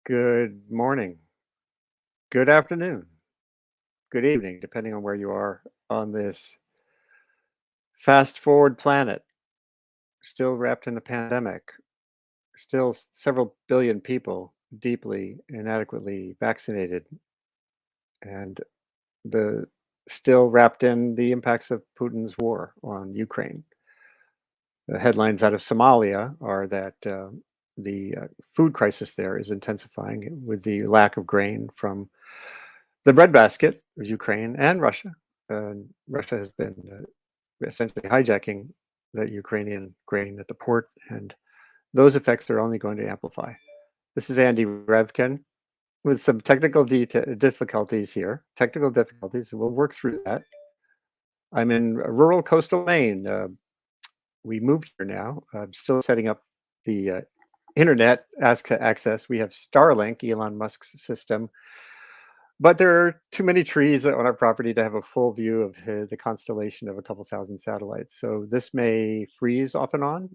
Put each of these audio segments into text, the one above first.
Good morning, good afternoon, good evening, depending on where you are on this fast forward planet, still wrapped in the pandemic, still several billion people deeply inadequately vaccinated, and the still wrapped in the impacts of Putin's war on Ukraine. The headlines out of Somalia are that the food crisis there is intensifying with the lack of grain from the breadbasket of Ukraine and Russia. Russia has been essentially hijacking that Ukrainian grain at the port, and those effects are only going to amplify. This is Andy Revkin with some technical difficulties here, technical difficulties, and we'll work through that. I'm in rural coastal Maine. We moved here now. I'm still setting up the internet access. We have Starlink, Elon Musk's system, but there are too many trees on our property to have a full view of the constellation of a couple thousand satellites. So this may freeze off and on.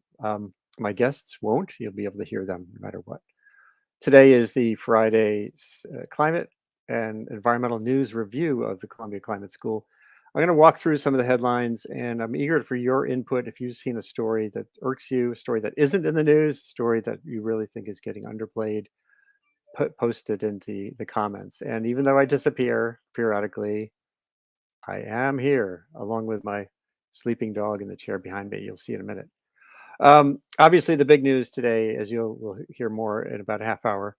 My guests won't. You'll be able to hear them no matter what. Today is the Friday climate and environmental news review of the Columbia Climate School. I'm going to walk through some of the headlines, and I'm eager for your input. If you've seen a story that irks you, a story that isn't in the news, a story that you really think is getting underplayed, post it into the comments. And even though I disappear periodically, I am here along with my sleeping dog in the chair behind me. You'll see in a minute. Obviously, the big news today, as will hear more in about a half hour,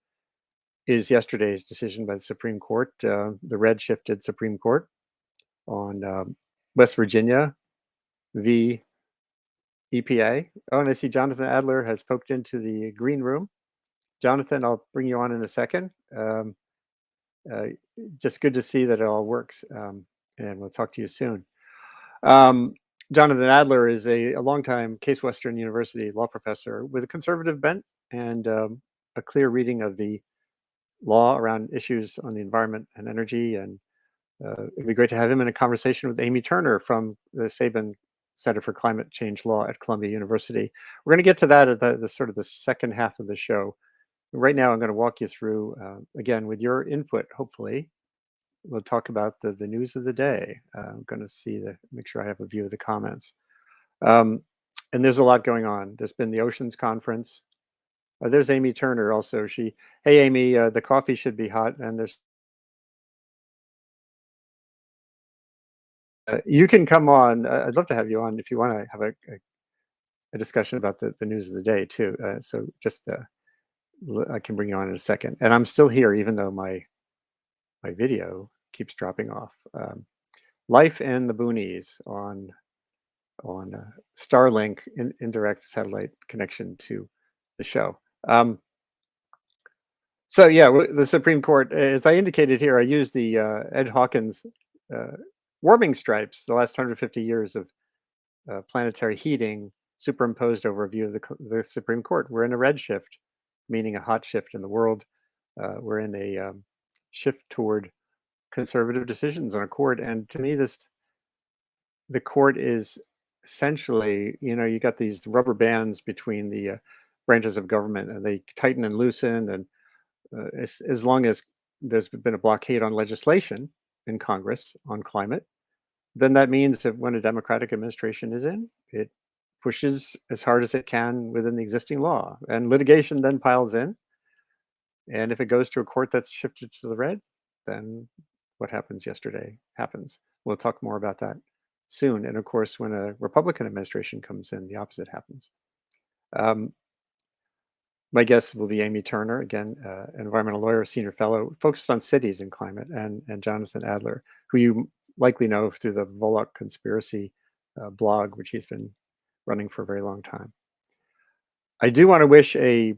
is yesterday's decision by the Supreme Court, the red shifted Supreme Court on West Virginia v. EPA. Oh, and I see Jonathan Adler has poked into the green room. Jonathan, I'll bring you on in a second. Just good to see that it all works, and we'll talk to you soon. Jonathan Adler is a longtime Case Western University law professor with a conservative bent and a clear reading of the law around issues on the environment and energy. And it'd be great to have him in a conversation with Amy Turner from the Sabin Center for Climate Change Law at Columbia University. We're going to get to that at the sort of the second half of the show. Right now, I'm going to walk you through, again, with your input, hopefully. We'll talk about the news of the day. I'm going to make sure I have a view of the comments. And there's a lot going on. There's been the Oceans Conference. There's Amy Turner also. Hey, Amy, the coffee should be hot. And there's you can come on. I'd love to have you on if you want to have a discussion about the news of the day, too. So just I can bring you on in a second. And I'm still here, even though my video keeps dropping off. Life in the boonies on Starlink indirect satellite connection to the show. So yeah, the Supreme Court, as I indicated here, I used the Ed Hawkins warming stripes, the last 150 years of planetary heating superimposed over a view of the Supreme Court. We're in a red shift, meaning a hot shift in the world. We're in a shift toward conservative decisions on a court. And to me, the court is essentially, you got these rubber bands between the branches of government, and they tighten and loosen. And as long as there's been a blockade on legislation in Congress on climate, then that means that when a Democratic administration is in, it pushes as hard as it can within the existing law, and litigation then piles in. And if it goes to a court that's shifted to the red, then what happens yesterday happens. We'll talk more about that soon. And of course, when a Republican administration comes in, the opposite happens. My guest will be Amy Turner, again, environmental lawyer, senior fellow, focused on cities and climate, and Jonathan Adler, who you likely know through the Volok Conspiracy blog, which he's been running for a very long time. I do want to wish a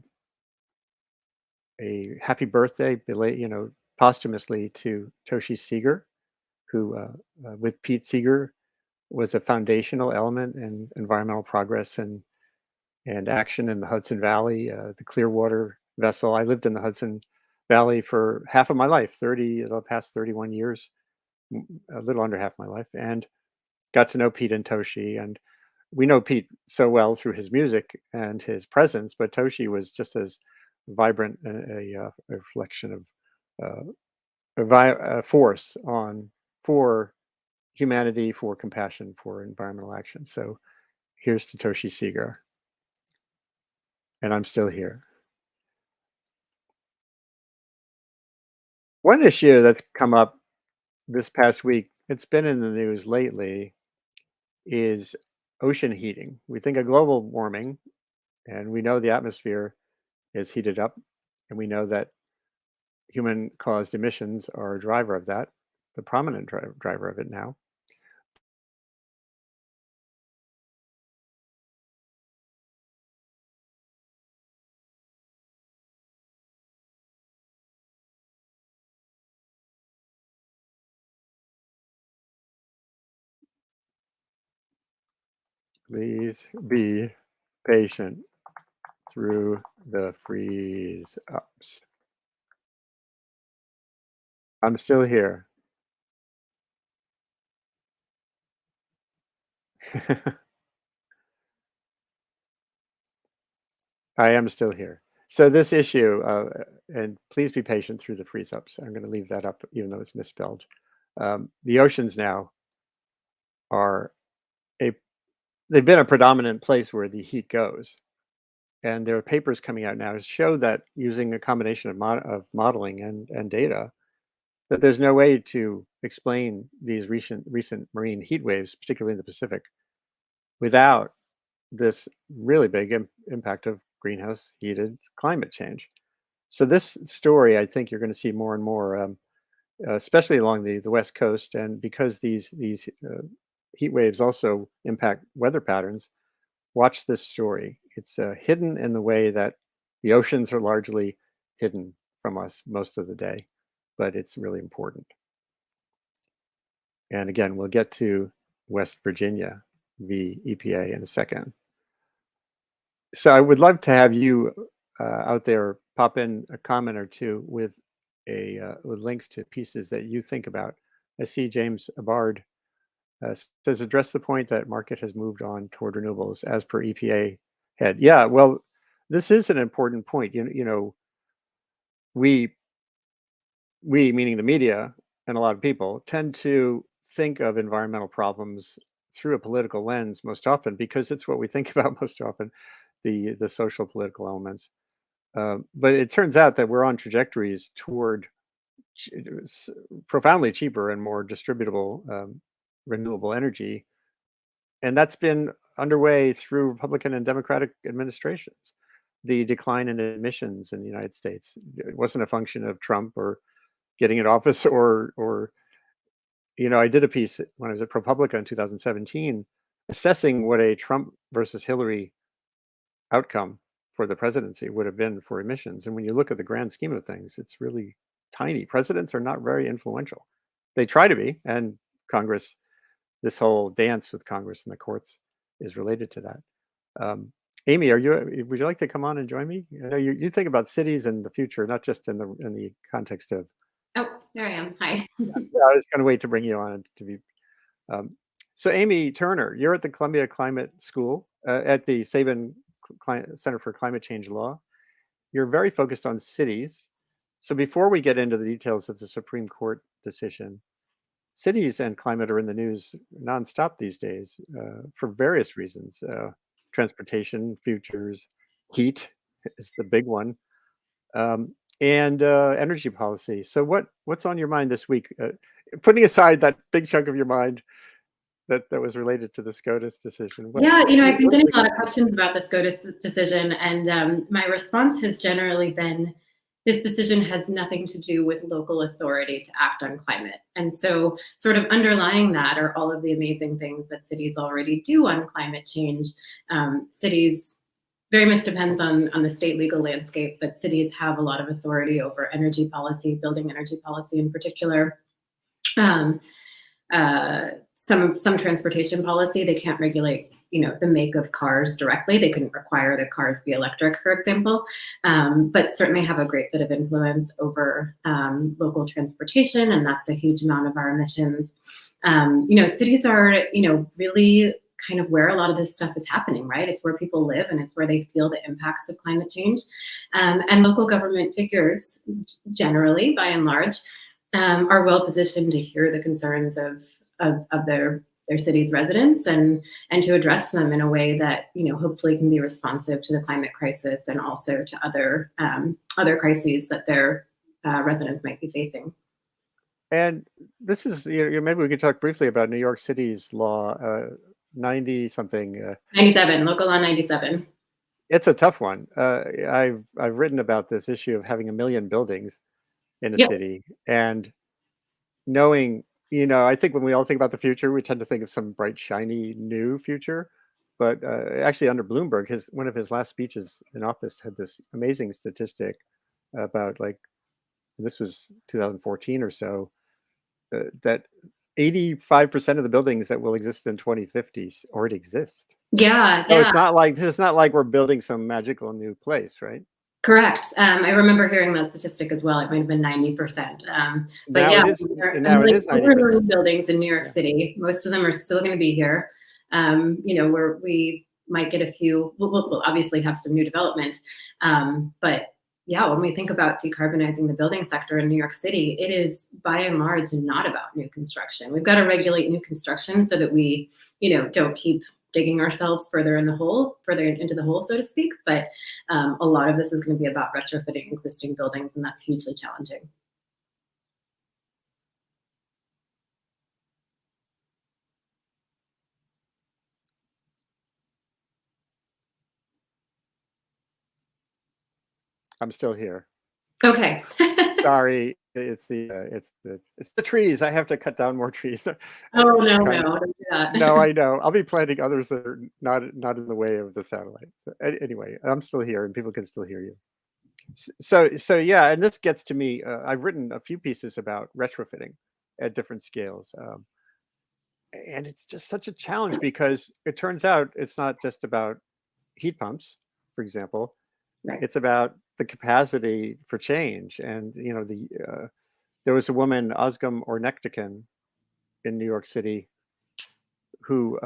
happy birthday, posthumously, to Toshi Seeger, who, with Pete Seeger, was a foundational element in environmental progress and action in the Hudson Valley, the Clearwater vessel. I lived in the Hudson Valley for half of my life, the past 31 years, a little under half my life, and got to know Pete and Toshi. And we know Pete so well through his music and his presence, but Toshi was just as vibrant, a reflection of a force on for humanity, for compassion, for environmental action. So here's to Toshi Seeger, and I'm still here. One issue that's come up this past week, it's been in the news lately, is ocean heating. We think of global warming, and we know the atmosphere is heated up, and we know that human caused emissions are a driver of that, the prominent driver of it now. Please be patient through the freeze ups. I'm still here. I am still here. So this issue, and please be patient through the freeze ups. I'm going to leave that up, even though it's misspelled. The oceans now are a they've been a predominant place where the heat goes, and there are papers coming out now to show that using a combination of, of modeling and data, that there's no way to explain these recent marine heat waves, particularly in the Pacific, without this really big impact of greenhouse heated climate change. So this story, I think you're going to see more and more, especially along the West Coast, and because these heat waves also impact weather patterns. Watch this story. It's hidden in the way that the oceans are largely hidden from us most of the day, but it's really important. And again, we'll get to West Virginia, the EPA, in a second. So I would love to have you out there pop in a comment or two with with links to pieces that you think about. I see James Abard says address the point that market has moved on toward renewables as per EPA head. Yeah, well, this is an important point. You know, we we meaning the media and a lot of people tend to think of environmental problems through a political lens most often because it's what we think about most often, the social political elements. But it turns out that we're on trajectories toward profoundly cheaper and more distributable renewable energy, and that's been underway through Republican and Democratic administrations. The decline in emissions in the United States, it wasn't a function of Trump or getting in office, or I did a piece when I was at ProPublica in 2017 assessing what a Trump versus Hillary outcome for the presidency would have been for emissions. And when you look at the grand scheme of things, it's really tiny. Presidents are not very influential. They try to be, and Congress, this whole dance with Congress and the courts is related to that. Amy, would you like to come on and join me? You think about cities and the future, not just in the context of. Oh, there I am. Hi. Yeah, I was going to wait to bring you on to be. So Amy Turner, you're at the Columbia Climate School at the Sabin Center for Climate Change Law. You're very focused on cities. So before we get into the details of the Supreme Court decision, cities and climate are in the news nonstop these days for various reasons. Transportation futures, heat is the big one, and energy policy. So what's on your mind this week? Putting aside that big chunk of your mind that was related to the SCOTUS decision. Yeah, I've been getting a lot of questions about the SCOTUS decision, and my response has generally been, this decision has nothing to do with local authority to act on climate. And so sort of underlying that are all of the amazing things that cities already do on climate change. Cities very much depends on the state legal landscape, but cities have a lot of authority over energy policy, building energy policy in particular. Some transportation policy, they can't regulate, the make of cars directly. They couldn't require that cars be electric, for example, but certainly have a great bit of influence over local transportation, and that's a huge amount of our emissions. Cities are, really kind of where a lot of this stuff is happening, right? It's where people live and it's where they feel the impacts of climate change. And local government figures, generally, by and large, are well positioned to hear the concerns of their city's residents and to address them in a way that hopefully can be responsive to the climate crisis and also to other crises that their residents might be facing. And this is, maybe we could talk briefly about New York City's law 90 something. 97, local law 97. It's a tough one. I've written about this issue of having 1 million buildings in a Yep. city, and knowing, I think when we all think about the future, we tend to think of some bright, shiny, new future. But actually, under Bloomberg, one of his last speeches in office had this amazing statistic about, like, this was 2014 or so, that 85% of the buildings that will exist in 2050 already exist. Yeah, So yeah. this is not like we're building some magical new place, right? Correct. I remember hearing that statistic as well. It might have been 90%. But Now yeah, it is. Now it is over 90%. 1 million buildings in New York Yeah. City. Most of them are still going to be here. We might get a few. We'll obviously have some new development, but yeah, when we think about decarbonizing the building sector in New York City, it is by and large not about new construction. We've got to regulate new construction so that we, don't keep digging ourselves further into the hole, so to speak. But a lot of this is going to be about retrofitting existing buildings, and that's hugely challenging. I'm still here. Okay. Sorry, it's the trees. I have to cut down more trees. Oh no, Kind don't do that. No, I know. I'll be planting others that are not in the way of the satellite. So anyway, I'm still here, and people can still hear you. So yeah, and this gets to me. I've written a few pieces about retrofitting at different scales, and it's just such a challenge because it turns out it's not just about heat pumps, for example. Right. It's about the capacity for change. And there was a woman, Ozgam Ornektikan, in New York City, who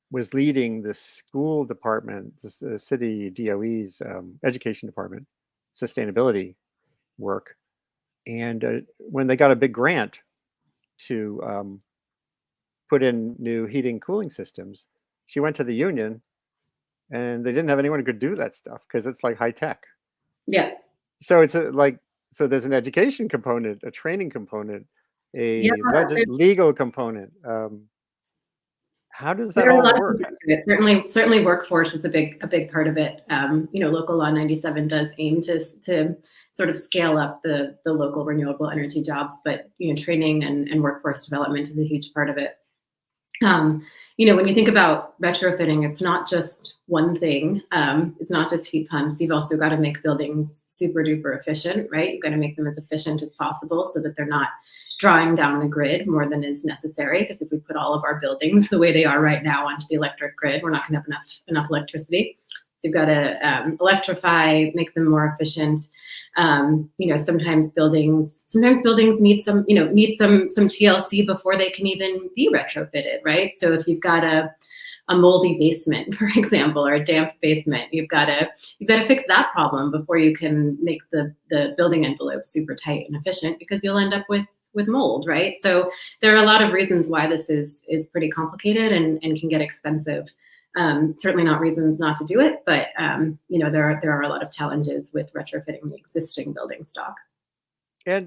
was leading the school department, the city DOE's education department, sustainability work. And when they got a big grant to put in new heating cooling systems, she went to the union, and they didn't have anyone who could do that stuff because it's like high tech. Yeah. So so there's an education component, a training component, Yeah. legal component. How does that There are a all lot of work? pieces to it. Certainly workforce is a big part of it. Local law 97 does aim to sort of scale up the local renewable energy jobs, but training and workforce development is a huge part of it. When you think about retrofitting, it's not just one thing. It's not just heat pumps. You've also got to make buildings super duper efficient, right? You've got to make them as efficient as possible so that they're not drawing down the grid more than is necessary. Because if we put all of our buildings the way they are right now onto the electric grid, we're not going to have enough electricity. So you've got to electrify, make them more efficient. Sometimes buildings need some TLC before they can even be retrofitted, right? So if you've got a moldy basement, for example, or a damp basement, you've got to fix that problem before you can make the building envelope super tight and efficient, because you'll end up with mold, right? So there are a lot of reasons why this is pretty complicated and can get expensive. Certainly not reasons not to do it, but there are a lot of challenges with retrofitting the existing building stock. And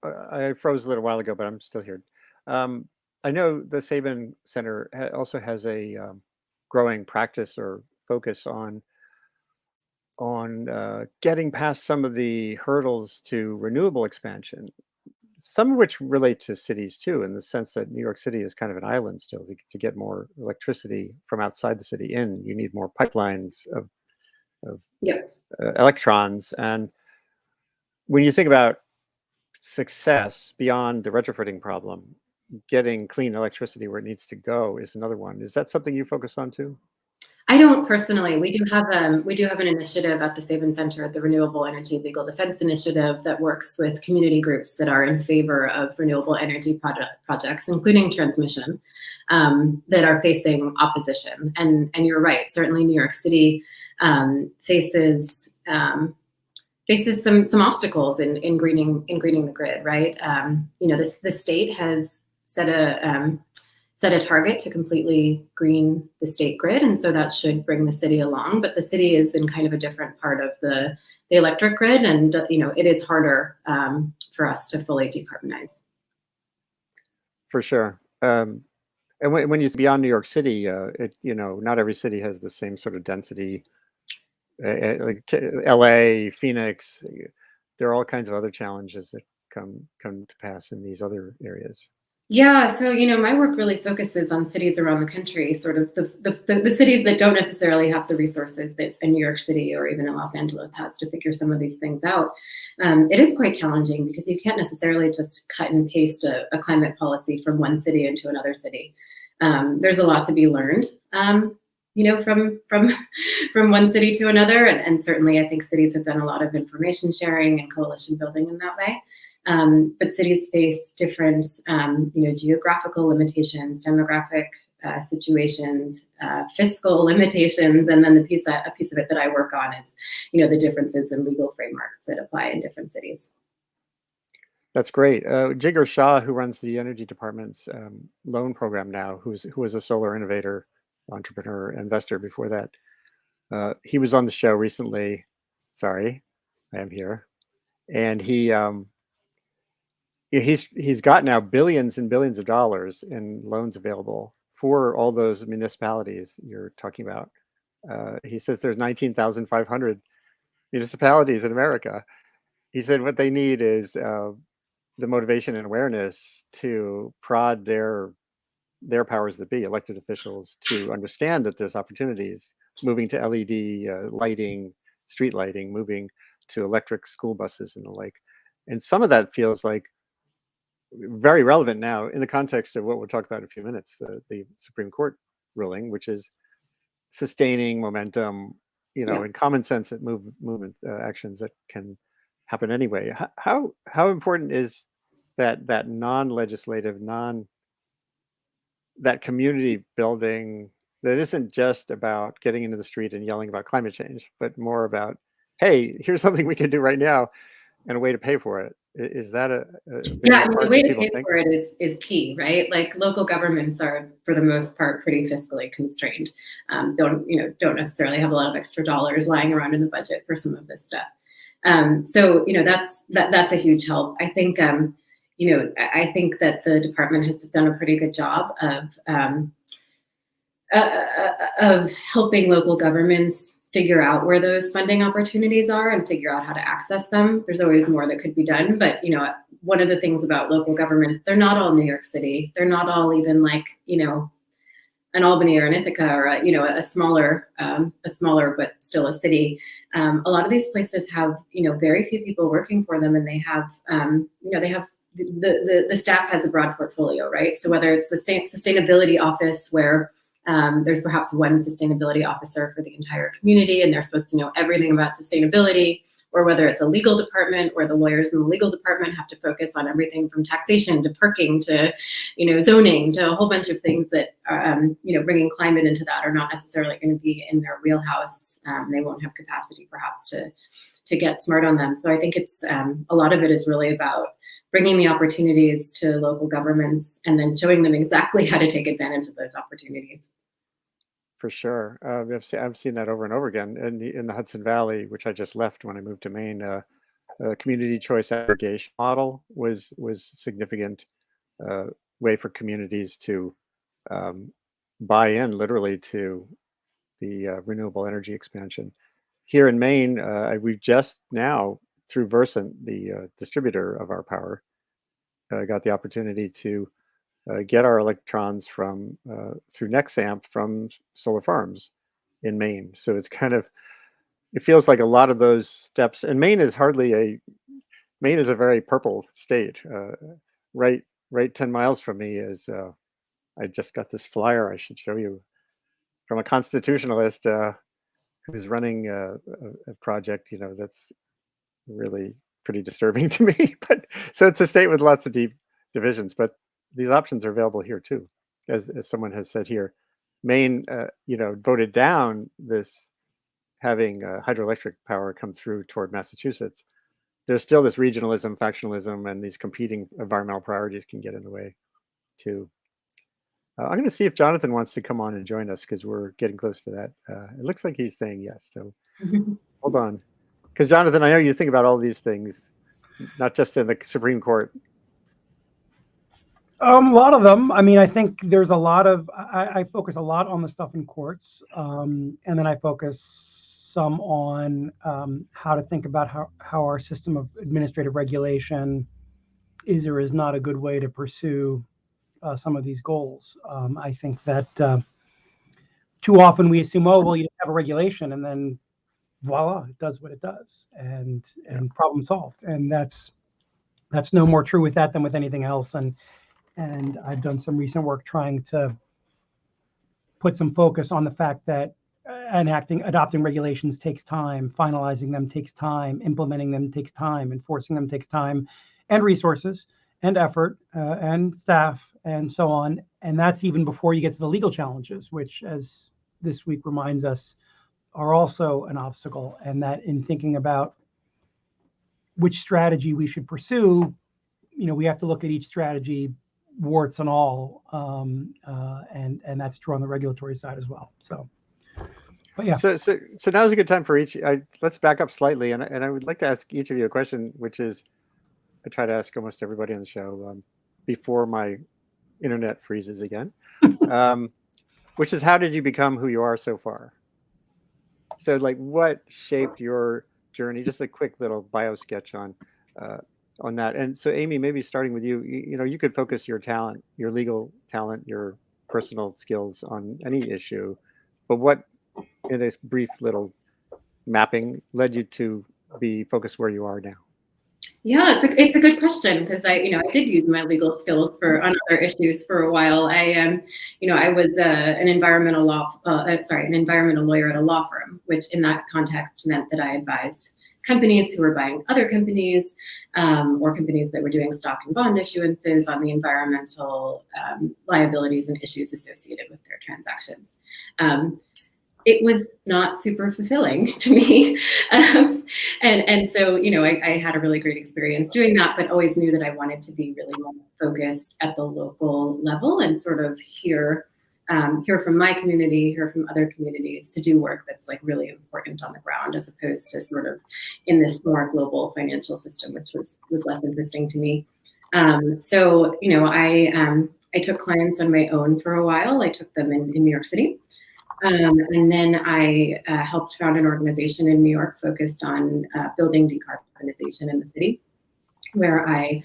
I froze a little while ago, but I'm still here. I know the Sabin Center also has a growing practice or focus on getting past some of the hurdles to renewable expansion, some of which relate to cities too, in the sense that New York City is kind of an island still. To get more electricity from outside the city in, you need more pipelines of Yep. electrons. And when you think about success beyond the retrofitting problem, getting clean electricity where it needs to go is another one. Is that something you focus on too? I don't personally. We do have an initiative at the Saban Center, the Renewable Energy Legal Defense Initiative, that works with community groups that are in favor of renewable energy projects, including transmission, that are facing opposition. And you're right. Certainly, New York City faces some obstacles in greening the grid. Right. The state has set a target to completely green the state grid, and so that should bring the city along. But the city is in kind of a different part of the electric grid, and it is harder for us to fully decarbonize. For sure. And when you beyond New York City, not every city has the same sort of density. Like LA, Phoenix, there are all kinds of other challenges that come to pass in these other areas. Yeah, so my work really focuses on cities around the country, sort of the cities that don't necessarily have the resources that a New York City or even a Los Angeles has to figure some of these things out. It is quite challenging because you can't necessarily just cut and paste a climate policy from one city into another city. There's a lot to be learned, from from one city to another, and certainly I think cities have done a lot of information sharing and coalition building in that way. But cities face different, geographical limitations, demographic situations, fiscal limitations, and then a piece of it that I work on is, the differences in legal frameworks that apply in different cities. That's great. Jigar Shah, who runs the energy department's loan program now, who was a solar innovator, entrepreneur, investor before that. He was on the show recently. Sorry, I am here, and he's got now billions and billions of dollars in loans available for all those municipalities you're talking about. He says there's 19,500 municipalities in America. He said what they need is the motivation and awareness to prod their powers that be, elected officials, to understand that there's opportunities moving to LED lighting, street lighting, moving to electric school buses and the like. And some of that feels like very relevant now in the context of what we'll talk about in a few minutes, the Supreme Court ruling, which is sustaining momentum, Yeah. and common sense that movement actions that can happen anyway. How important is that non-legislative, that community building that isn't just about getting into the street and yelling about climate change, but more about, hey, here's something we can do right now and a way to pay for it. Is that a Yeah, bigger I mean, the part way than to people pay think? for it is key, right? Like local governments are, for the most part, pretty fiscally constrained. Don't necessarily have a lot of extra dollars lying around in the budget for some of this stuff. So that's a huge help. I think that the department has done a pretty good job of helping local governments figure out where those funding opportunities are and figure out how to access them. There's always more that could be done, but one of the things about local governments, they're not all New York City. They're not all even like an Albany or an Ithaca or a smaller but still a city. A lot of these places have very few people working for them, and they have the staff has a broad portfolio, right? So whether it's the sustainability office where there's perhaps one sustainability officer for the entire community, and they're supposed to know everything about sustainability, or whether it's a legal department where the lawyers in the legal department have to focus on everything from taxation to parking to, zoning to a whole bunch of things that are, bringing climate into that are not necessarily going to be in their wheelhouse. They won't have capacity perhaps to get smart on them. So I think it's a lot of it is really about bringing the opportunities to local governments and then showing them exactly how to take advantage of those opportunities. For sure. I've seen that over and over again in the Hudson Valley, which I just left when I moved to Maine. Community choice aggregation model was significant uh, way for communities to um, buy in literally to the renewable energy expansion. Here in Maine, we just now, through Versant, the distributor of our power, got the opportunity to get our electrons from through Nexamp from solar farms in Maine. So it feels like a lot of those steps. And Maine is a very purple state. Right 10 miles from me is I just got this flyer I should show you. from a constitutionalist who's running a project, that's really pretty disturbing to me. But so it's a state with lots of deep divisions, but these options are available here too, as someone has said here. Maine, voted down this having hydroelectric power come through toward Massachusetts. There's still this regionalism, factionalism, and these competing environmental priorities can get in the way too. I'm going to see if Jonathan wants to come on and join us because we're getting close to that. It looks like he's saying yes. So hold on. Because Jonathan, I know you think about all these things, not just in the Supreme Court. A lot of them. I mean, I think there's a lot of, I focus a lot on the stuff in courts. And then I focus some on how to think about how our system of administrative regulation is or is not a good way to pursue some of these goals. I think that too often we assume, oh, well, you have a regulation and then voila, it does what it does and problem solved. And that's no more true with that than with anything else. And I've done some recent work trying to put some focus on the fact that adopting regulations takes time, finalizing them takes time, implementing them takes time, enforcing them takes time, and resources, and effort, and staff, and so on. And that's even before you get to the legal challenges, which, as this week reminds us, are also an obstacle. And that in thinking about which strategy we should pursue, we have to look at each strategy, warts and all, and that's true on the regulatory side as well. So, but yeah. So now's a good time for each. Let's back up slightly, and I would like to ask each of you a question, which is I try to ask almost everybody on the show before my internet freezes again, which is how did you become who you are so far? So, like, what shaped your journey? Just a quick little bio sketch on that. And so, Amy, maybe starting with you, you could focus your talent, your legal talent, your personal skills on any issue, but what, in this brief little mapping, led you to be focused where you are now? Yeah, it's a good question because I did use my legal skills on other issues for a while. I was an environmental lawyer at a law firm, which in that context meant that I advised companies who were buying other companies or companies that were doing stock and bond issuances on the environmental liabilities and issues associated with their transactions. It was not super fulfilling to me. And so, I had a really great experience doing that, but always knew that I wanted to be really more focused at the local level and sort of hear from my community, hear from other communities, to do work that's like really important on the ground, as opposed to sort of in this more global financial system, which was less interesting to me. So, I took clients on my own for a while. I took them in New York City. And then I helped found an organization in New York focused on building decarbonization in the city, where I,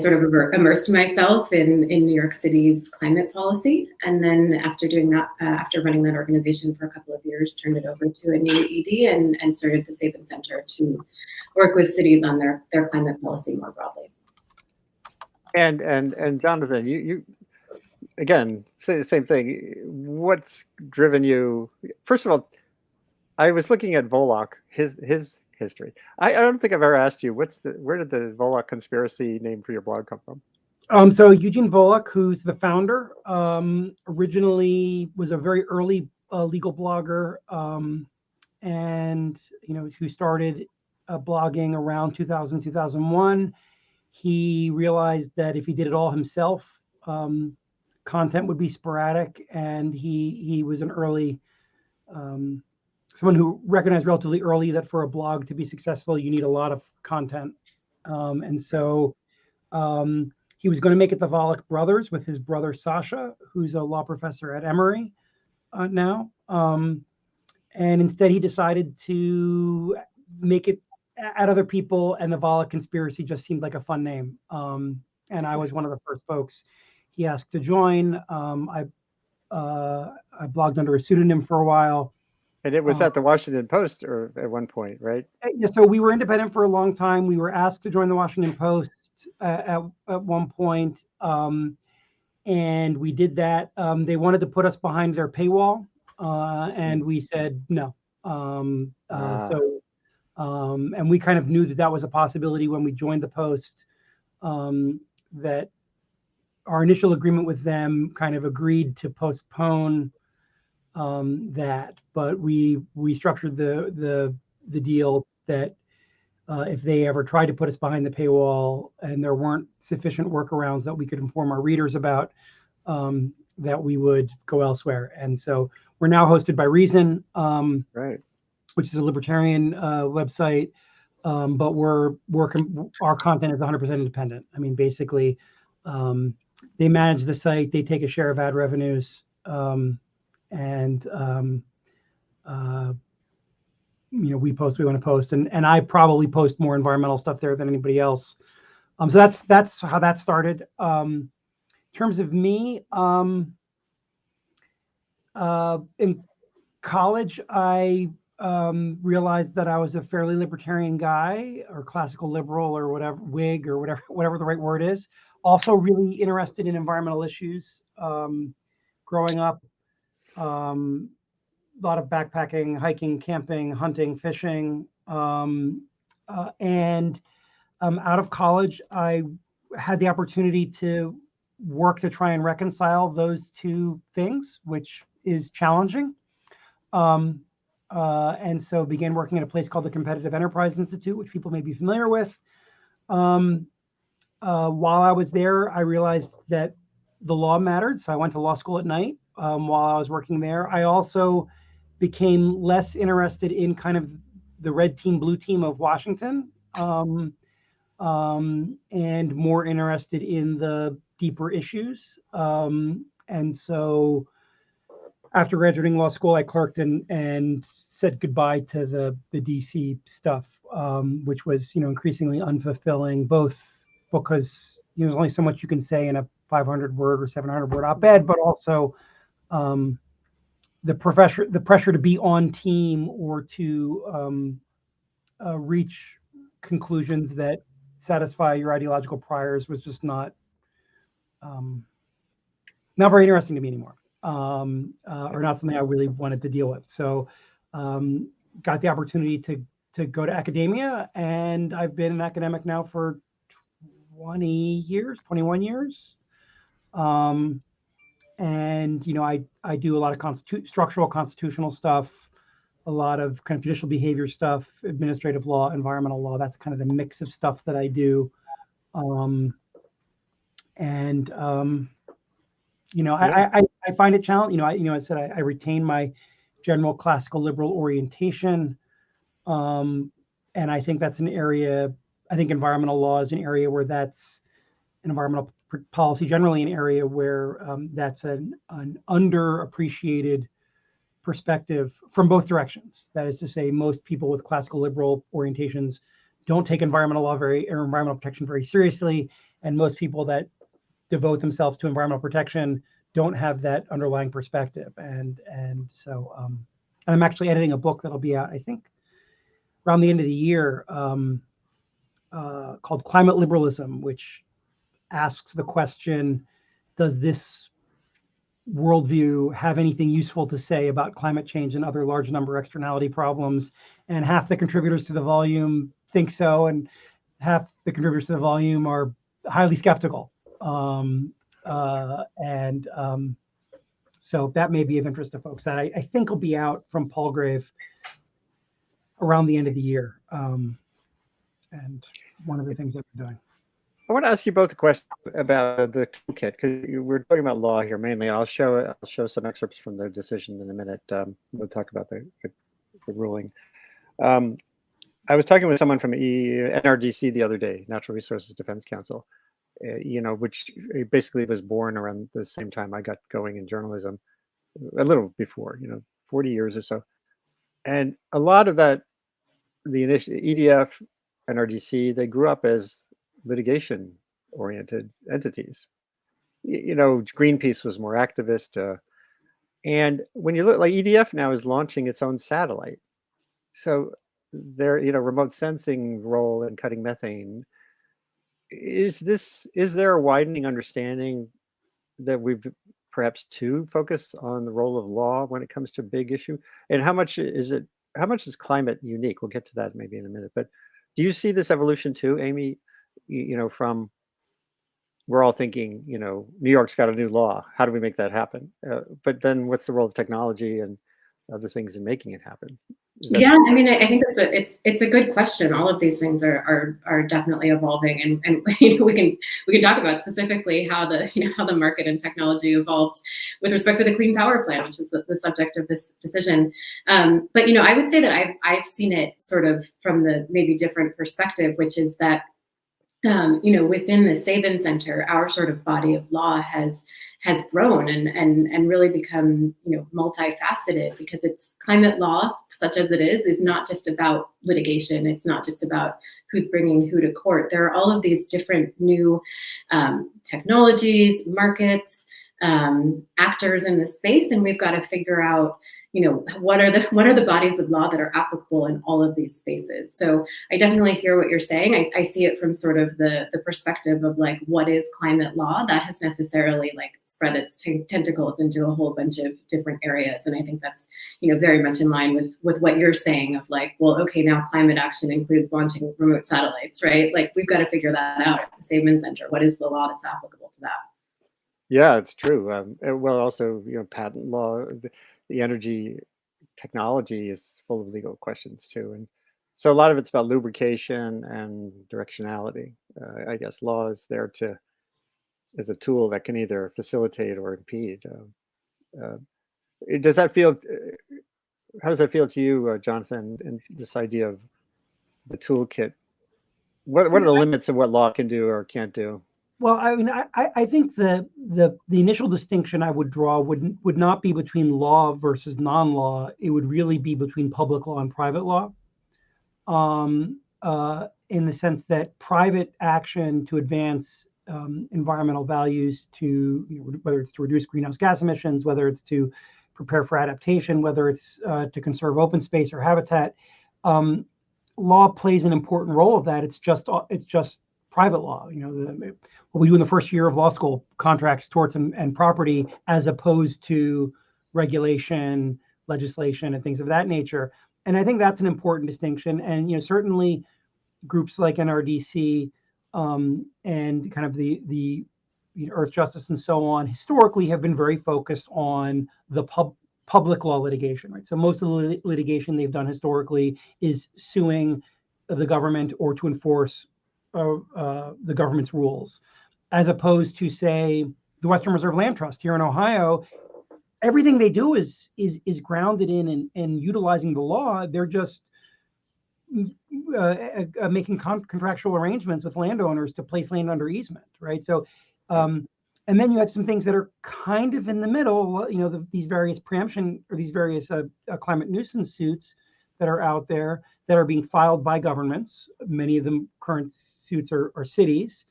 sort of immersed myself in New York City's climate policy. And then after doing that, after running that organization for a couple of years, turned it over to a new ED and started the Sabin Center to work with cities on their climate policy more broadly. And Jonathan, you again, say the same thing. What's driven you? First of all, I was looking at Volokh, his history. I don't think I've ever asked you where did the Volokh conspiracy name for your blog come from? So Eugene Volokh, who's the founder, originally was a very early legal blogger, and who started blogging around 2000, 2001. He realized that if he did it all himself, content would be sporadic, and he was an early someone who recognized relatively early that for a blog to be successful, you need a lot of content. And so he was going to make it the Volokh brothers with his brother Sasha, who's a law professor at Emory now. And instead he decided to make it at other people, and the Volokh conspiracy just seemed like a fun name. And I was one of the first folks he asked to join. I blogged under a pseudonym for a while. And it was at the Washington Post or at one point, right? Yeah, so we were independent for a long time. We were asked to join the Washington Post at one point, and we did that. They wanted to put us behind their paywall, and we said no. And we kind of knew that that was a possibility when we joined the Post, that our initial agreement with them kind of agreed to postpone that, but we structured the deal that if they ever tried to put us behind the paywall and there weren't sufficient workarounds that we could inform our readers about, that we would go elsewhere. And so we're now hosted by Reason, Right. which is a libertarian website, but our content is 100% independent. I mean, basically, they manage the site, they take a share of ad revenues, and we post, we want to post, and I probably post more environmental stuff there than anybody else. So that's how that started. In terms of me, in college, I realized that I was a fairly libertarian guy, or classical liberal, or whatever, Whig, or whatever the right word is. Also really interested in environmental issues. Growing up, a lot of backpacking, hiking, camping, hunting, fishing, and out of college, I had the opportunity to work to try and reconcile those two things, which is challenging. And so began working at a place called the Competitive Enterprise Institute, which people may be familiar with. While I was there, I realized that the law mattered, so I went to law school at night while I was working there. I also became less interested in kind of the red team, blue team of Washington, and more interested in the deeper issues. And so after graduating law school, I clerked and said goodbye to the DC stuff, which was, increasingly unfulfilling, both because there's only so much you can say in a 500 word or 700 word op-ed, but also the pressure to be on team or to reach conclusions that satisfy your ideological priors was just not very interesting to me anymore, or not something I really wanted to deal with. So got the opportunity to go to academia, and I've been an academic now for 21 years. And I do a lot of structural constitutional stuff, a lot of kind of judicial behavior stuff, administrative law, environmental law. That's kind of the mix of stuff that I do. I find it challenging. I said I retain my general classical liberal orientation, and I think that's an area. I think environmental law is an area where that's an environmental policy, generally an area where that's an underappreciated perspective from both directions. That is to say, most people with classical liberal orientations don't take environmental law or environmental protection very seriously, and most people that devote themselves to environmental protection don't have that underlying perspective. And so I'm actually editing a book that'll be out, I think, around the end of the year, called Climate Liberalism, which asks the question, does this worldview have anything useful to say about climate change and other large number externality problems? And half the contributors to the volume think so, and half the contributors to the volume are highly skeptical. So that may be of interest to folks. That I think will be out from Palgrave around the end of the year. And one of the things that we're doing. I want to ask you both a question about the toolkit, because we're talking about law here mainly. I'll show some excerpts from the decision in a minute. We'll talk about the ruling. I was talking with someone from NRDC the other day, Natural Resources Defense Council, which basically was born around the same time I got going in journalism, a little before, 40 years or so. And a lot of that, the initial EDF, NRDC, they grew up as litigation-oriented entities. Greenpeace was more activist. And when you look, like EDF now is launching its own satellite. So their, remote sensing role in cutting methane, is there a widening understanding that we've perhaps too focused on the role of law when it comes to a big issue? And how much is it? How much is climate unique? We'll get to that maybe in a minute. But do you see this evolution too, Amy? From we're all thinking, New York's got a new law. How do we make that happen? But then, what's the role of technology and other things in making it happen? Is that Yeah, I mean, I think it's a good question. All of these things are definitely evolving, and we can talk about specifically how the market and technology evolved with respect to the Clean Power Plan, which was the subject of this decision. But I would say that I've seen it sort of from the maybe different perspective, which is that within the Sabin Center, our sort of body of law has grown and really become multifaceted, because it's climate law, such as it is not just about litigation. It's not just about who's bringing who to court. There are all of these different new technologies, markets, actors in the space, and we've got to figure out what are the bodies of law that are applicable in all of these spaces. So I definitely hear what you're saying. I see it from sort of the perspective of like, what is climate law? That has necessarily like spread its tentacles into a whole bunch of different areas. And I think that's, very much in line with what you're saying of like, well, okay, now climate action includes launching remote satellites, right? Like we've got to figure that out at the Sabin Center. What is the law that's applicable to that? Yeah, it's true. Well, also, patent law, the energy technology is full of legal questions too, and so a lot of it's about lubrication and directionality. I guess law is there to as a tool that can either facilitate or impede. Uh, does that feel? How does that feel to you, Jonathan? And this idea of the toolkit. What are the limits of what law can do or can't do? Well, I mean, I think the initial distinction I would draw would not be between law versus non-law. It would really be between public law and private law, in the sense that private action to advance environmental values, whether it's to reduce greenhouse gas emissions, whether it's to prepare for adaptation, whether it's to conserve open space or habitat, law plays an important role of that. It's just private law. What we do in the first year of law school, contracts, torts, and property, as opposed to regulation, legislation, and things of that nature. And I think that's an important distinction. And certainly groups like NRDC and kind of the Earth Justice and so on historically have been very focused on the public law litigation, right? So most of the litigation they've done historically is suing the government or to enforce the government's rules, as opposed to, say, the Western Reserve Land Trust here in Ohio. Everything they do is grounded in and utilizing the law. They're just making contractual arrangements with landowners to place land under easement, right? So, and then you have some things that are kind of in the middle. These various preemption or these various climate nuisance suits that are out there that are being filed by governments. Many of them current suits are cities,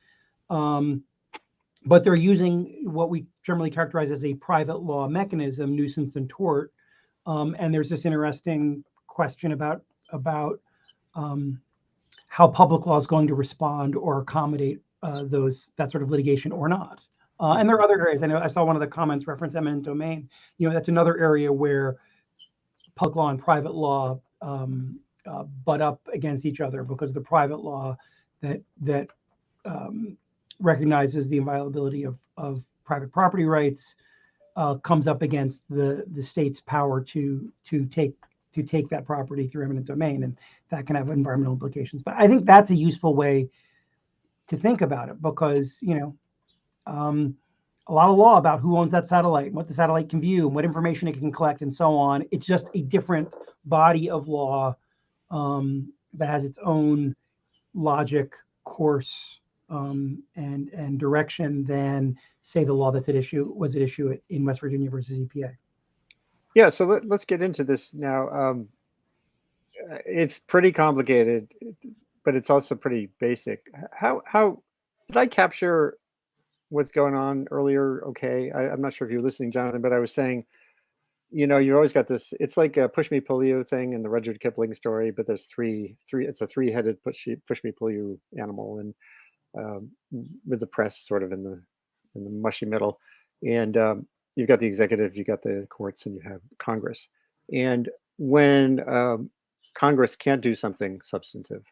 but they're using what we generally characterize as a private law mechanism, nuisance and tort. And there's this interesting question about how public law is going to respond or accommodate that sort of litigation or not. And there are other areas. I know I saw one of the comments reference eminent domain. That's another area where public law and private law butt up against each other, because the private law that recognizes the inviolability of private property rights comes up against the state's power to take that property through eminent domain, and that can have environmental implications. But I think that's a useful way to think about it, because a lot of law about who owns that satellite, and what the satellite can view, and what information it can collect, and so on. It's just a different body of law that has its own logic, course, and direction than, say, the law that's was at issue in West Virginia versus EPA. Yeah, so let's get into this now. It's pretty complicated, but it's also pretty basic. How did I capture what's going on earlier? Okay, I'm not sure if you're listening, Jonathan, but I was saying, you always got this. It's like a push me pull you thing in the Rudyard Kipling story, but there's three. It's a three-headed push me pull you animal, and with the press sort of in the mushy middle, and you've got the executive, you've got the courts, and you have Congress. And when Congress can't do something substantive,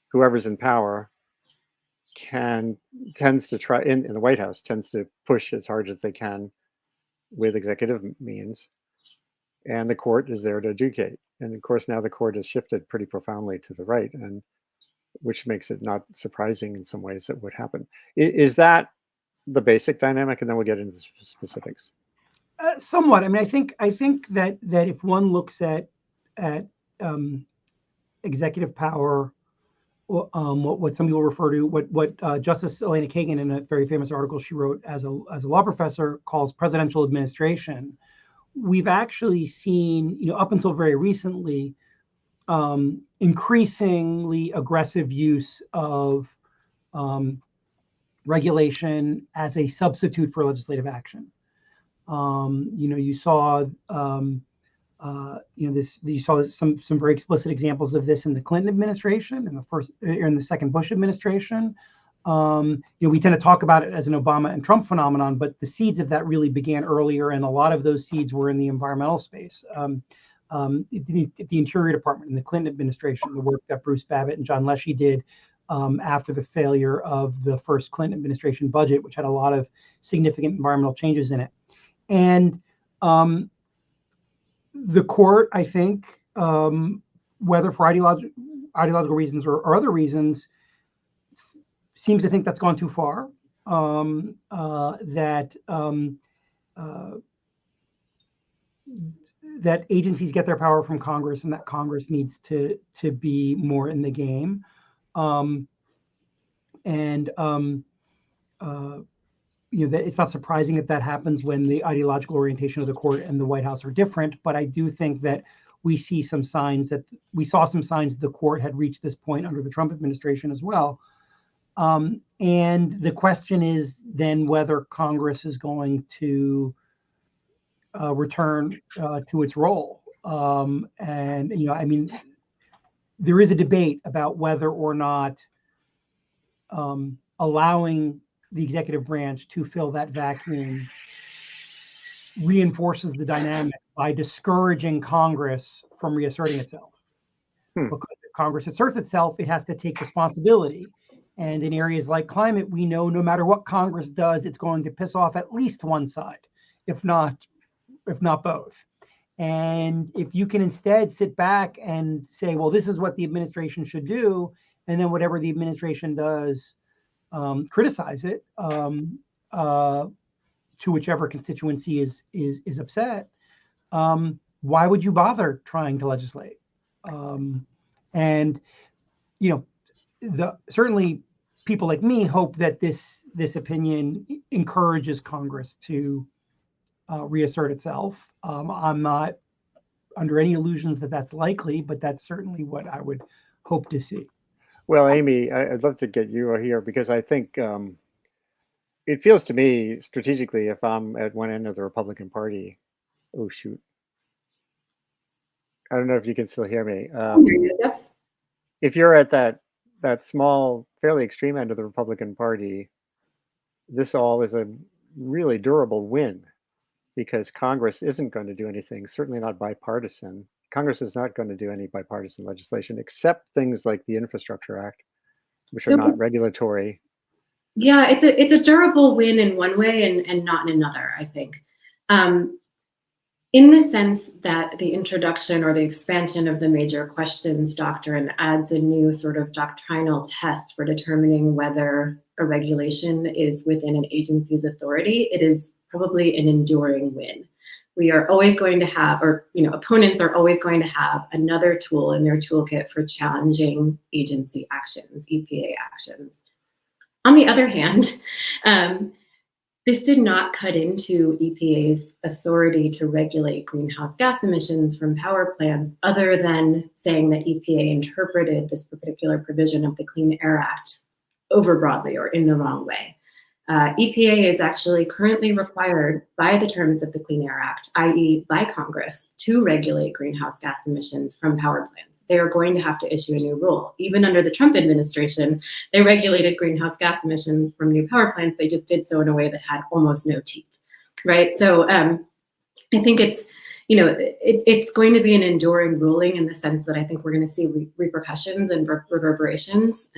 whoever's in power tends to try in the White House tends to push as hard as they can with executive means, and the court is there to adjudicate. And of course, now the court has shifted pretty profoundly to the right, and which makes it not surprising in some ways that would happen. Is that the basic dynamic? And then we'll get into the specifics. Somewhat. I mean, I think that if one looks at executive power, what some people refer to, what Justice Elena Kagan, in a very famous article she wrote as a law professor, calls presidential administration, we've actually seen, up until very recently, increasingly aggressive use of regulation as a substitute for legislative action. You saw you saw some very explicit examples of this in the Clinton administration, in the second Bush administration. We tend to talk about it as an Obama and Trump phenomenon, but the seeds of that really began earlier, and a lot of those seeds were in the environmental space. The Interior Department in the Clinton administration, the work that Bruce Babbitt and John Leshy did after the failure of the first Clinton administration budget, which had a lot of significant environmental changes in it. And the court, I think, whether for ideological reasons or other reasons, seems to think that's gone too far. That agencies get their power from Congress, and that Congress needs to be more in the game. That it's not surprising that happens when the ideological orientation of the court and the White House are different. But I do think that we saw some signs that the court had reached this point under the Trump administration as well. And the question is then whether Congress is going to return to its role. There is a debate about whether or not allowing the executive branch to fill that vacuum reinforces the dynamic by discouraging Congress from reasserting itself. Because if Congress asserts itself, it has to take responsibility. And in areas like climate, we know no matter what Congress does, it's going to piss off at least one side, if not both. And if you can instead sit back and say, well, this is what the administration should do, and then whatever the administration does, criticize it to whichever constituency is upset, why would you bother trying to legislate? Certainly people like me hope that this opinion encourages Congress to reassert itself. I'm not under any illusions that that's likely, but that's certainly what I would hope to see. Well, Amy, I'd love to get you here because I think it feels to me strategically, if I'm at one end of the Republican Party, oh shoot, I don't know if you can still hear me. If you're at that small, fairly extreme end of the Republican Party, this all is a really durable win because Congress isn't going to do anything, certainly not bipartisan. Congress is not going to do any bipartisan legislation except things like the Infrastructure Act, which are not regulatory. Yeah, it's a durable win in one way and not in another, I think. In the sense that the introduction or the expansion of the major questions doctrine adds a new sort of doctrinal test for determining whether a regulation is within an agency's authority, it is probably an enduring win. We are always going to have, opponents are always going to have another tool in their toolkit for challenging agency actions, EPA actions. On the other hand, this did not cut into EPA's authority to regulate greenhouse gas emissions from power plants, other than saying that EPA interpreted this particular provision of the Clean Air Act overbroadly or in the wrong way. EPA is actually currently required by the terms of the Clean Air Act, i.e. by Congress, to regulate greenhouse gas emissions from power plants. They are going to have to issue a new rule. Even under the Trump administration, they regulated greenhouse gas emissions from new power plants. They just did so in a way that had almost no teeth. right? So I think it's going to be an enduring ruling in the sense that I think we're going to see repercussions and reverberations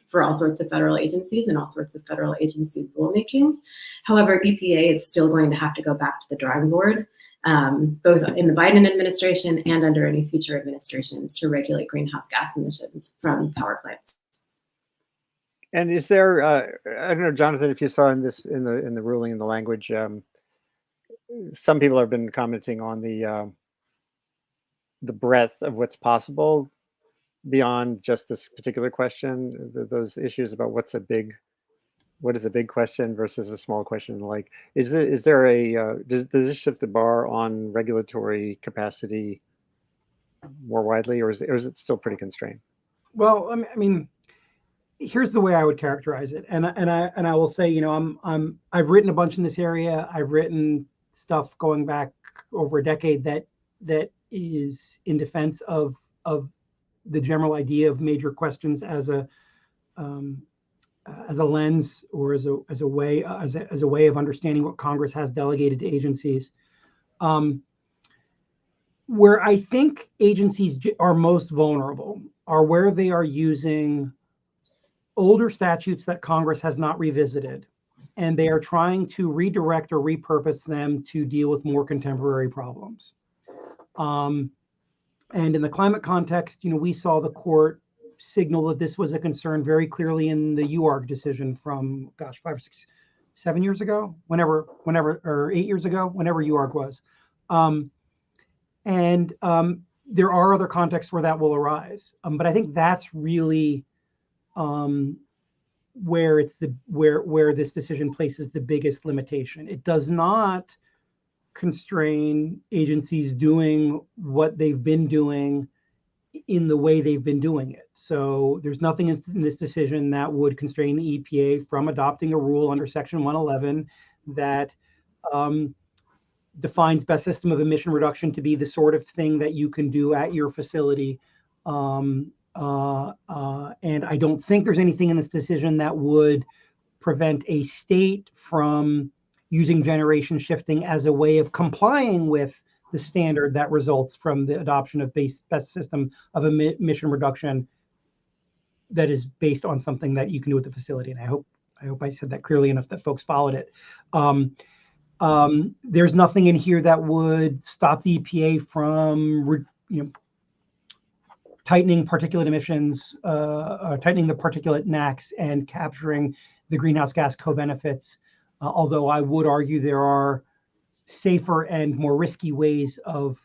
for all sorts of federal agencies and all sorts of federal agency rulemakings. However, EPA is still going to have to go back to the drawing board, both in the Biden administration and under any future administrations, to regulate greenhouse gas emissions from power plants. And is there, I don't know, Jonathan, if you saw in the ruling, in the language, some people have been commenting on the breadth of what's possible beyond just this particular question. Those issues about what is a big question versus a small question. Like, does this shift the bar on regulatory capacity more widely, or is it still pretty constrained? Well, I mean, here's the way I would characterize it, and I will say, I've written a bunch in this area. I've written stuff going back over a decade that is in defense of the general idea of major questions as a lens, or as a way of understanding what Congress has delegated to agencies. Where I think agencies are most vulnerable are where they are using older statutes that Congress has not revisited, and they are trying to redirect or repurpose them to deal with more contemporary problems. And in the climate context, we saw the court signal that this was a concern very clearly in the UARG decision from, 5, 6, 7 years ago, or 8 years ago, whenever UARG was. There are other contexts where that will arise. But I think that's really where this decision places the biggest limitation. It does not constrain agencies doing what they've been doing in the way they've been doing it. So there's nothing in this decision that would constrain the EPA from adopting a rule under Section 111 that defines best system of emission reduction to be the sort of thing that you can do at your facility. And I don't think there's anything in this decision that would prevent a state from using generation shifting as a way of complying with the standard that results from the adoption of best system of emission reduction that is based on something that you can do at the facility. And I hope I said that clearly enough that folks followed it. There's nothing in here that would stop the EPA from tightening particulate emissions, tightening the particulate NACs and capturing the greenhouse gas co-benefits. Although I would argue there are safer and more risky ways of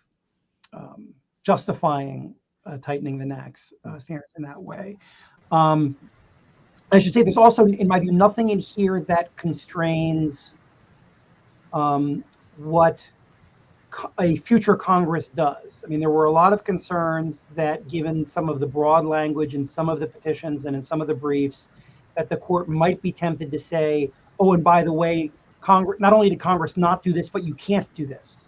justifying tightening the NACs standards in that way. I should say there's also, in my view, nothing in here that constrains what a future Congress does. I mean, there were a lot of concerns that, given some of the broad language in some of the petitions and in some of the briefs, that the court might be tempted to say, oh, and by the way, Congress, not only did Congress not do this, but you can't do this.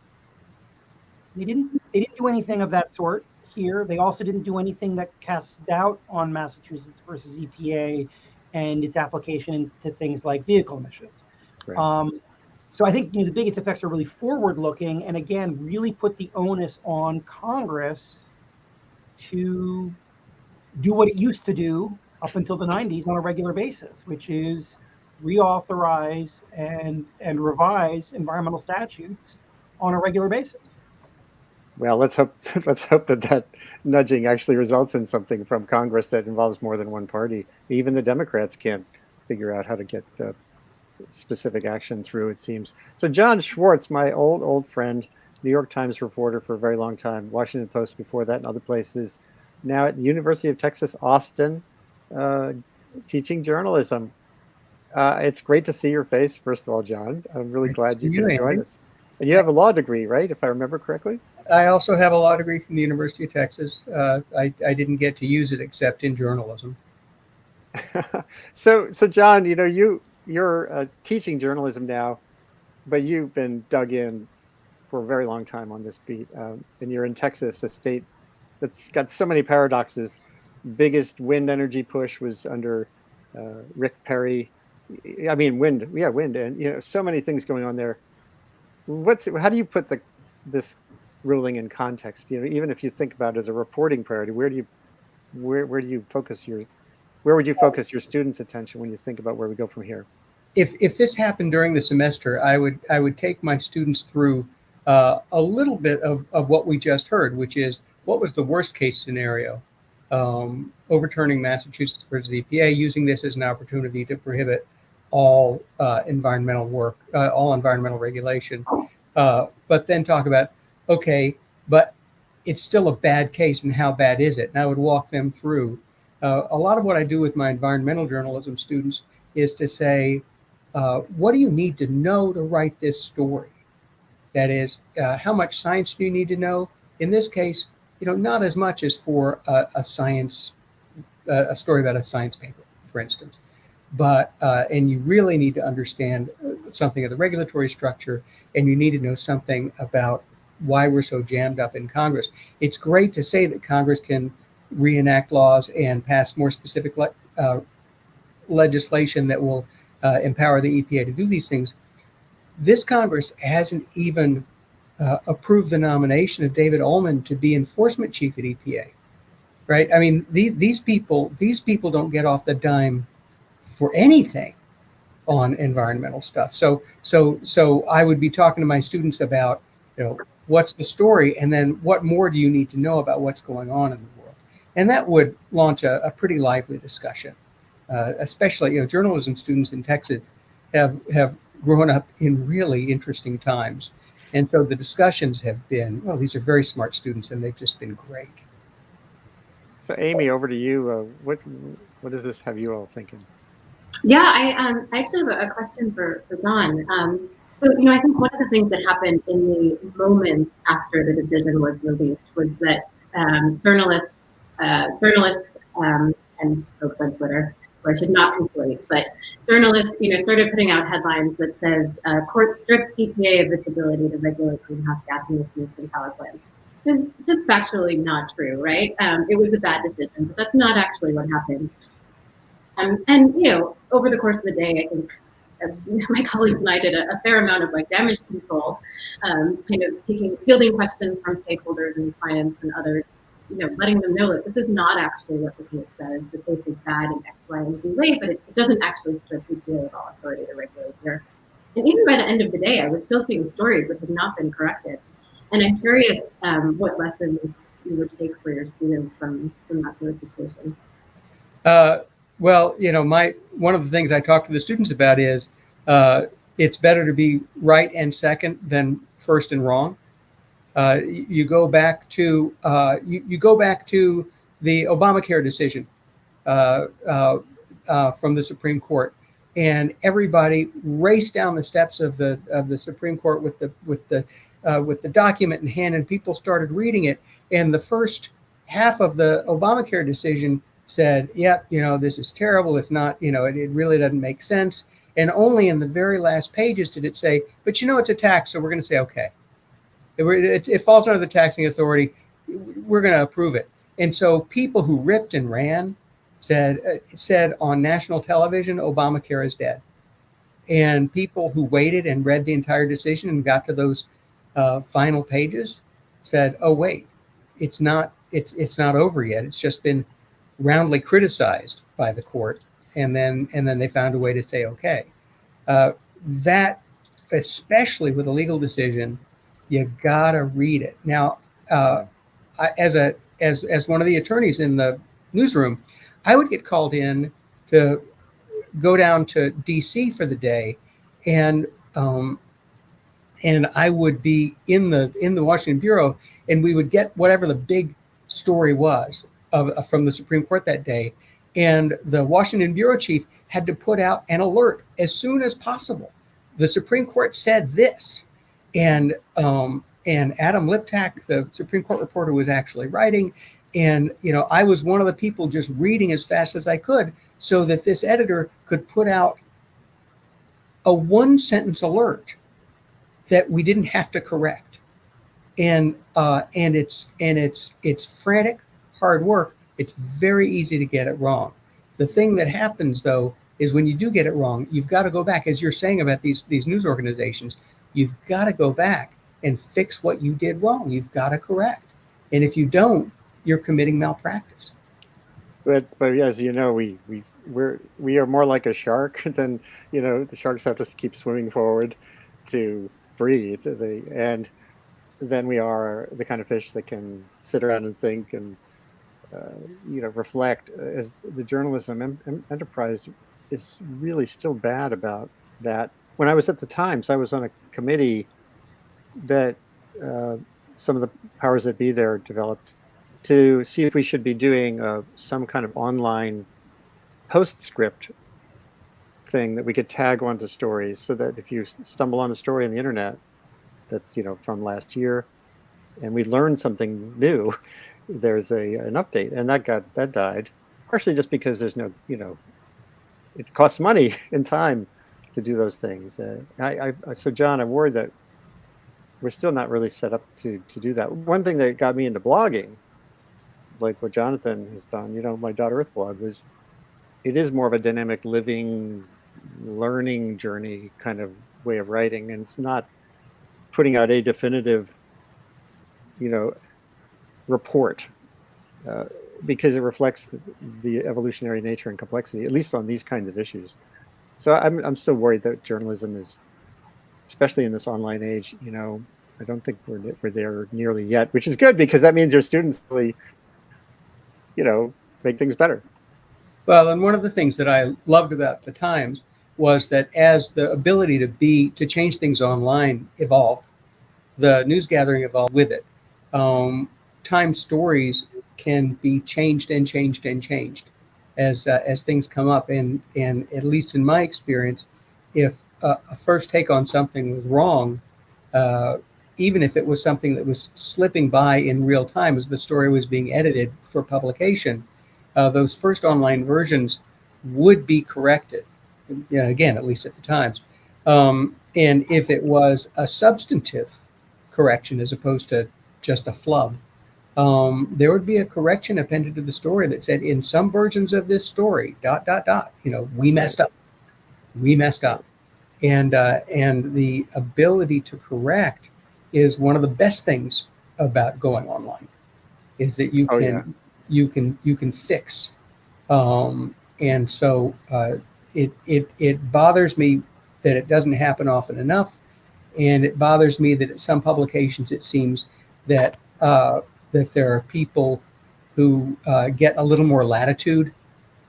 They didn't do anything of that sort here. They also didn't do anything that casts doubt on Massachusetts versus EPA and its application into things like vehicle emissions. Right. So I think the biggest effects are really forward-looking, and again, really put the onus on Congress to do what it used to do up until the 90s on a regular basis, which is reauthorize and revise environmental statutes on a regular basis. Well, let's hope that nudging actually results in something from Congress that involves more than one party. Even the Democrats can't figure out how to get specific action through, it seems. So John Schwartz, my old friend, New York Times reporter for a very long time, Washington Post before that, and other places, now at the University of Texas, Austin, teaching journalism. It's great to see your face, first of all, John. I'm really glad you could join us. And you have a law degree, right, if I remember correctly? I also have a law degree from the University of Texas. I didn't get to use it except in journalism. So John, you're teaching journalism now, but you've been dug in for a very long time on this beat. And you're in Texas, a state that's got so many paradoxes. Biggest wind energy push was under Rick Perry. I mean, wind. Yeah, wind, and so many things going on there. How do you put this ruling in context? Even if you think about it as a reporting priority, where do you focus where would you focus your students' attention when you think about where we go from here? If this happened during the semester, I would take my students through a little bit of what we just heard, which is what was the worst case scenario, overturning Massachusetts versus EPA, using this as an opportunity to prohibit all environmental work, all environmental regulation, but then talk about, okay, but it's still a bad case, and how bad is it? And I would walk them through. A lot of what I do with my environmental journalism students is to say, what do you need to know to write this story? That is, how much science do you need to know? In this case, not as much as for a story about a science paper, for instance. But and you really need to understand something of the regulatory structure, and you need to know something about why we're so jammed up in Congress. It's great to say that Congress can reenact laws and pass more specific legislation that will empower the EPA to do these things. This Congress hasn't even approved the nomination of David Ullman to be enforcement chief at EPA, right? I mean, these people don't get off the dime for anything on environmental stuff. So I would be talking to my students about, what's the story, and then what more do you need to know about what's going on in the world, and that would launch a pretty lively discussion. Especially, journalism students in Texas have grown up in really interesting times, and so the discussions have been, well, these are very smart students, and they've just been great. So, Amy, over to you. What does this have you all thinking? Yeah, I actually have a question for Don. So, I think one of the things that happened in the moments after the decision was released was that journalists, and folks on Twitter, or I should not conflate, but journalists, started putting out headlines that says, court strips EPA of its ability to regulate greenhouse gas emissions from power plants. It's just factually not true, right? It was a bad decision, but that's not actually what happened. And over the course of the day, I think my colleagues and I did a fair amount of damage control, kind of fielding questions from stakeholders and clients and others, letting them know that this is not actually what the case says. The case is bad in X, Y, and Z way, but it doesn't actually strip EPA of all authority to regulate here. And even by the end of the day, I was still seeing stories that had not been corrected. And I'm curious what lessons you would take for your students from that sort of situation. Well, one of the things I talk to the students about is it's better to be right and second than first and wrong. You go back to you go back to the Obamacare decision from the Supreme Court, and everybody raced down the steps of the Supreme Court with the document in hand, and people started reading it. And the first half of the Obamacare decision said, yep, this is terrible. It's not, it really doesn't make sense. And only in the very last pages did it say, but it's a tax, so we're going to say, okay. It falls under the taxing authority. We're going to approve it. And so people who ripped and ran said on national television, Obamacare is dead. And people who waited and read the entire decision and got to those final pages said, oh, wait, it's not over yet. It's just been roundly criticized by the court, and then they found a way to say, okay. That, especially with a legal decision, you gotta read it. Now, as one of the attorneys in the newsroom, I would get called in to go down to DC for the day, and I would be in the Washington bureau, and we would get whatever the big story was from the Supreme Court that day, and the Washington bureau chief had to put out an alert as soon as possible. The Supreme Court said this, and Adam Liptak, the Supreme Court reporter, was actually writing, and I was one of the people just reading as fast as I could so that this editor could put out a one-sentence alert that we didn't have to correct, and it's frantic, hard work. It's very easy to get it wrong. The thing that happens, though, is when you do get it wrong, you've got to go back, as you're saying about these news organizations, you've got to go back and fix what you did wrong. You've got to correct. And if you don't, you're committing malpractice. But as you know, we are more like a shark than, the sharks have to keep swimming forward to breathe. And then we are the kind of fish that can sit around and think and reflect. As the journalism enterprise is really still bad about that. When I was at the Times, I was on a committee that some of the powers that be there developed to see if we should be doing some kind of online postscript thing that we could tag onto stories, so that if you stumble on a story on the internet that's from last year and we learn something new, there's an update. And that died, partially just because there's no, it costs money and time to do those things. So John, I'm worried that we're still not really set up to do that. One thing that got me into blogging, like what Jonathan has done, my .earth blog, was it is more of a dynamic living learning journey kind of way of writing, and it's not putting out a definitive report, because it reflects the evolutionary nature and complexity, at least on these kinds of issues. So I'm still worried that journalism is, especially in this online age, I don't think we're there nearly yet, which is good, because that means your students really make things better. Well, and one of the things that I loved about the Times was that as the ability to change things online evolved, the news gathering evolved with it. Times stories can be changed and changed and changed as things come up, and at least in my experience, if a first take on something was wrong, even if it was something that was slipping by in real time as the story was being edited for publication, those first online versions would be corrected. Again, at least at the Times. And if it was a substantive correction as opposed to just a flub, there would be a correction appended to the story that said, in some versions of this story, ... we messed up. We messed up. And the ability to correct is one of the best things about going online, is that you can fix. And so it bothers me that it doesn't happen often enough, and it bothers me that at some publications it seems that there are people who get a little more latitude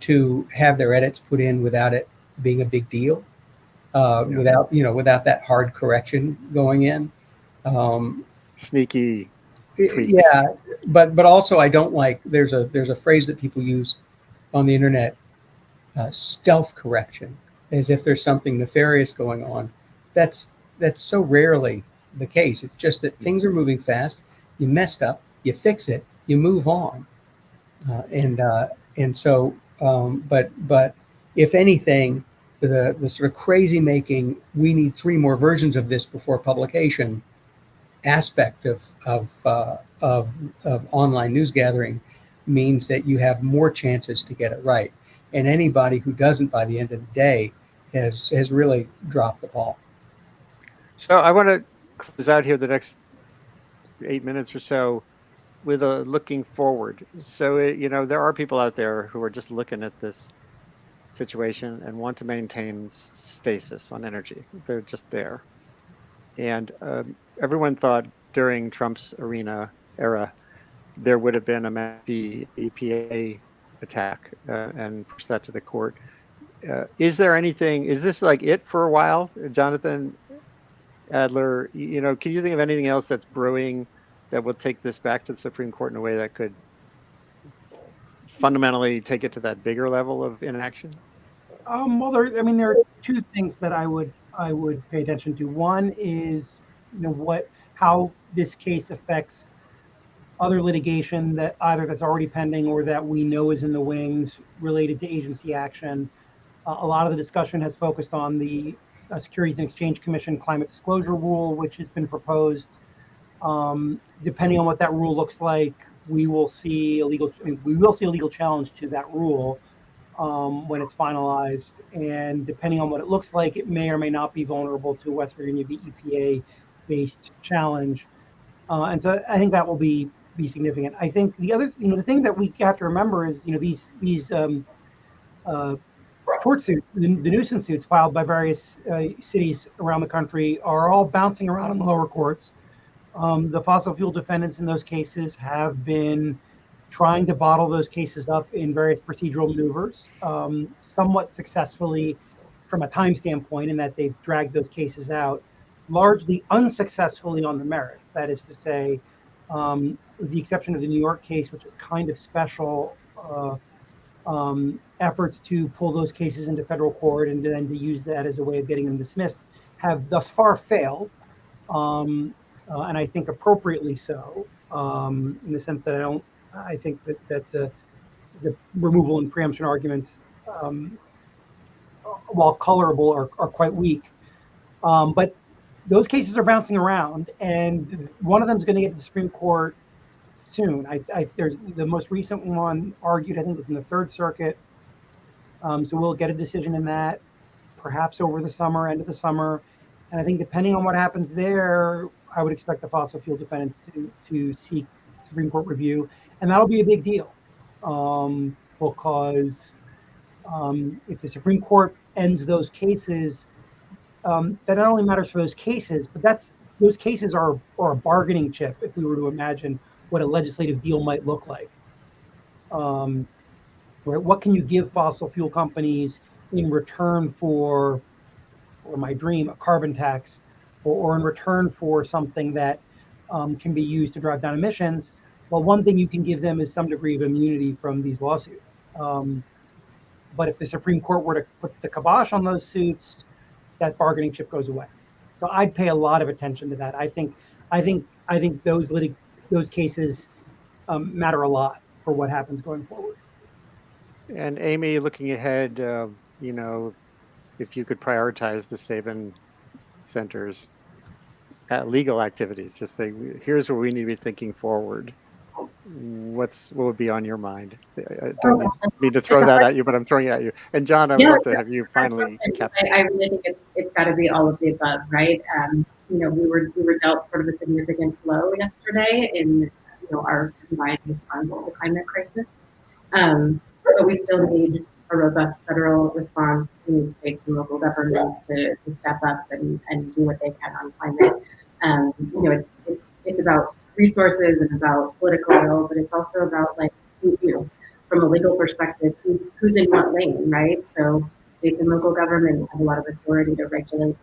to have their edits put in without it being a big deal, without that hard correction going in. Sneaky tweaks. Yeah, but also I don't like, there's a phrase that people use on the internet, stealth correction, as if there's something nefarious going on. That's so rarely the case. It's just that things are moving fast. You messed up, you fix it, you move on, and so. But if anything, the sort of crazy making, we need 3 more versions of this before publication aspect of online news gathering means that you have more chances to get it right. And anybody who doesn't by the end of the day has really dropped the ball. So I want to close out here the next 8 minutes or so with a looking forward. So, there are people out there who are just looking at this situation and want to maintain stasis on energy. They're just there. And everyone thought during Trump's era, there would have been the EPA attack and push that to the court. Is this like it for a while, Jonathan Adler? Can you think of anything else that's brewing that will take this back to the Supreme Court in a way that could fundamentally take it to that bigger level of inaction? Well, there are 2 things that I would pay attention to. One is, how this case affects other litigation that either that's already pending or that we know is in the wings related to agency action. A lot of the discussion has focused on the Securities and Exchange Commission climate disclosure rule, which has been proposed. Depending on what that rule looks like, we will see a legal challenge to that rule. when it's finalized. And depending on what it looks like, it may or may not be vulnerable to West Virginia EPA-based challenge. And so I think that will be significant. I think the other, the thing that we have to remember is, these tort suits, the nuisance suits filed by various cities around the country are all bouncing around in the lower courts. The fossil fuel defendants in those cases have been trying to bottle those cases up in various procedural maneuvers, somewhat successfully from a time standpoint, in that they've dragged those cases out, largely unsuccessfully on the merits. That is to say, with the exception of the New York case, which is kind of special, efforts to pull those cases into federal court and then to use that as a way of getting them dismissed have thus far failed. And I think appropriately so, in the sense that I think that the removal and preemption arguments, while colorable, are quite weak. But those cases are bouncing around, and one of them is going to get to the Supreme Court soon. There's the most recent one argued, I think, was in the Third Circuit. So we'll get a decision in that, perhaps over the summer, end of the summer. And I think depending on what happens there, I would expect the fossil fuel defendants to seek Supreme Court review. And that'll be a big deal, because if the Supreme Court ends those cases, that not only matters for those cases, but those cases are a bargaining chip if we were to imagine what a legislative deal might look like. Right? What can you give fossil fuel companies in return for my dream, a carbon tax, or in return for something that can be used to drive down emissions? Well, one thing you can give them is some degree of immunity from these lawsuits. But if the Supreme Court were to put the kibosh on those suits, that bargaining chip goes away. So I'd pay a lot of attention to that. I think those cases matter a lot for what happens going forward. And Amy, looking ahead, if you could prioritize the Sabin Center's legal activities, just say, here's where we need to be thinking forward. What would be on your mind? I don't mean to throw that at you, but I'm throwing it at you. And John, I'd love to have you finally capture. I really think it's got to be all of the above, right? We were dealt sort of a significant blow yesterday in our combined response to the climate crisis. But we still need a robust federal response. We need states and local governments to step up and do what they can on climate. It's about resources and about political will, but it's also about, like, from a legal perspective, who's in what lane, right? So states and local governments have a lot of authority to regulate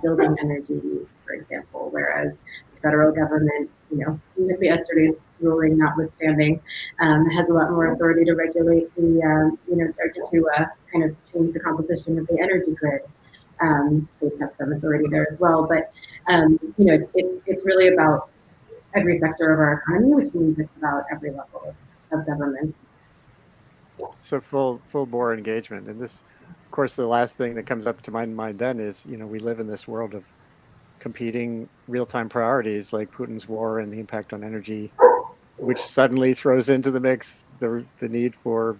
building energy use, for example, whereas the federal government, even if yesterday's ruling notwithstanding, has a lot more authority to regulate the, to kind of change the composition of the energy grid. States have some authority there as well, but it's really about every sector of our economy, which means it's about every level of government. So full bore engagement. And this, of course, the last thing that comes up to my mind then is, we live in this world of competing real-time priorities like Putin's war and the impact on energy, which suddenly throws into the mix the need for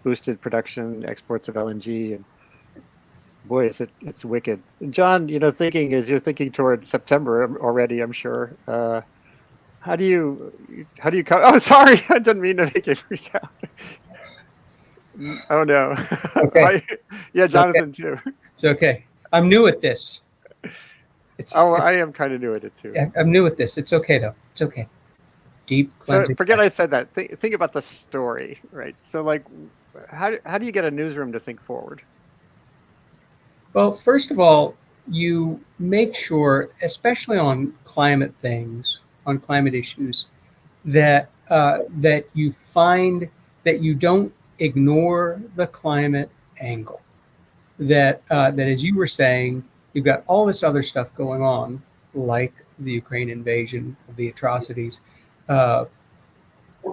boosted production, exports of LNG, and boy, it's wicked. And John, thinking as you're thinking toward September already, I'm sure. How do you come? Oh, sorry, I didn't mean to make you freak out. Oh no. Okay. Yeah, Jonathan okay. Too. It's okay. I'm new at this. I am kind of new at it too. I'm new at this. It's okay though. It's okay. Deep cleansing. So forget I said that. Think about the story, right? So, like, how do you get a newsroom to think forward? Well, first of all, you make sure, especially on climate things, on climate issues, that you find that you don't ignore the climate angle. That as you were saying, you've got all this other stuff going on, like the Ukraine invasion, the atrocities. There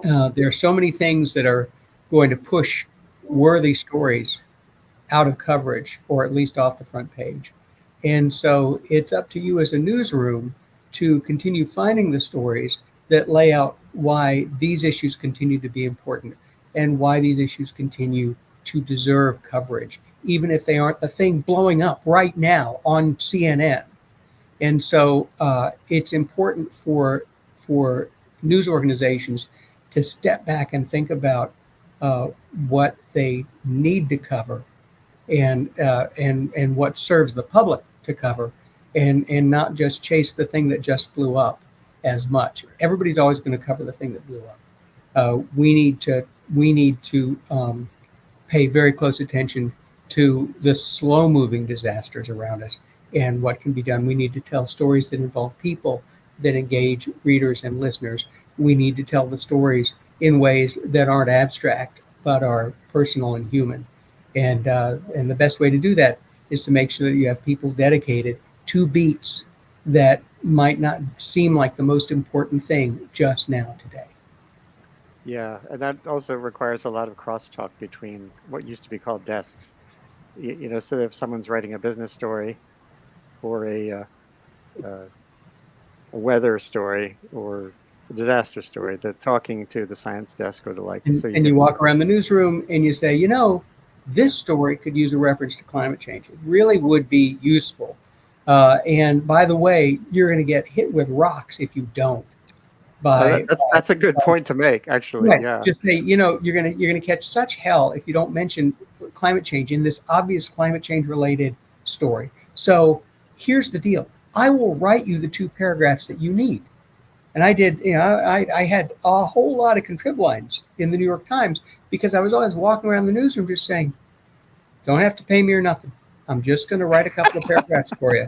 are so many things that are going to push worthy stories out of coverage, or at least off the front page. And so it's up to you as a newsroom to continue finding the stories that lay out why these issues continue to be important and why these issues continue to deserve coverage, even if they aren't the thing blowing up right now on CNN. And so it's important for news organizations to step back and think about what they need to cover and what serves the public to cover, and not just chase the thing that just blew up as much. Everybody's always going to cover the thing that blew up. We need to pay very close attention to the slow-moving disasters around us and what can be done. We need to tell stories that involve people, that engage readers and listeners. We need to tell the stories in ways that aren't abstract but are personal and human. And the best way to do that is to make sure that you have people dedicated to beats that might not seem like the most important thing just now today. Yeah, and that also requires a lot of crosstalk between what used to be called desks. So if someone's writing a business story or a weather story or a disaster story, they're talking to the science desk or the like. And you walk around the newsroom and you say, this story could use a reference to climate change. It really would be useful. And by the way, you're going to get hit with rocks if you don't. That's a good point to make, actually. Right. Yeah. Just say, you're gonna catch such hell if you don't mention climate change in this obvious climate change related story. So here's the deal: I will write you the 2 paragraphs that you need. And I did. I had a whole lot of contrib lines in the New York Times because I was always walking around the newsroom just saying, "Don't have to pay me or nothing. I'm just going to write a couple of paragraphs for you."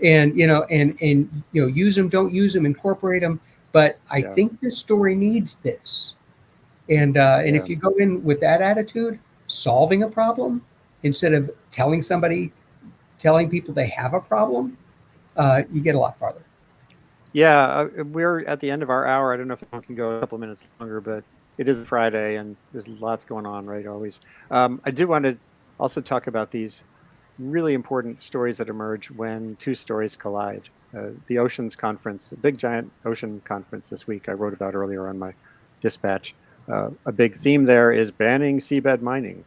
And use them, don't use them, incorporate them. But I think this story needs this. And if you go in with that attitude, solving a problem instead of telling people they have a problem, you get a lot farther. Yeah, we're at the end of our hour. I don't know if I can go a couple of minutes longer, but it is Friday and there's lots going on, right? Always. I do want to also talk about these really important stories that emerge when 2 stories collide. The Oceans Conference, the big giant ocean conference this week, I wrote about earlier on my dispatch. A big theme there is banning seabed mining.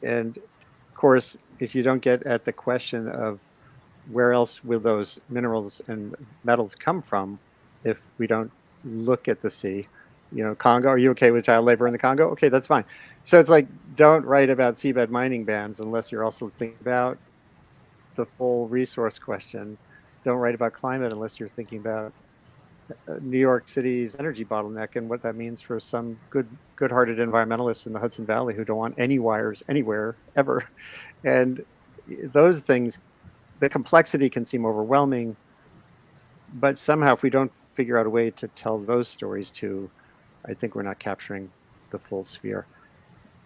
And of course, if you don't get at the question of where else will those minerals and metals come from if we don't look at the sea? Congo, are you okay with child labor in the Congo? Okay, that's fine. So it's like, don't write about seabed mining bans unless you're also thinking about the full resource question. Don't write about climate unless you're thinking about New York City's energy bottleneck and what that means for some good-hearted environmentalists in the Hudson Valley who don't want any wires anywhere ever. And those things, the complexity can seem overwhelming, but somehow if we don't figure out a way to tell those stories too, I think we're not capturing the full sphere.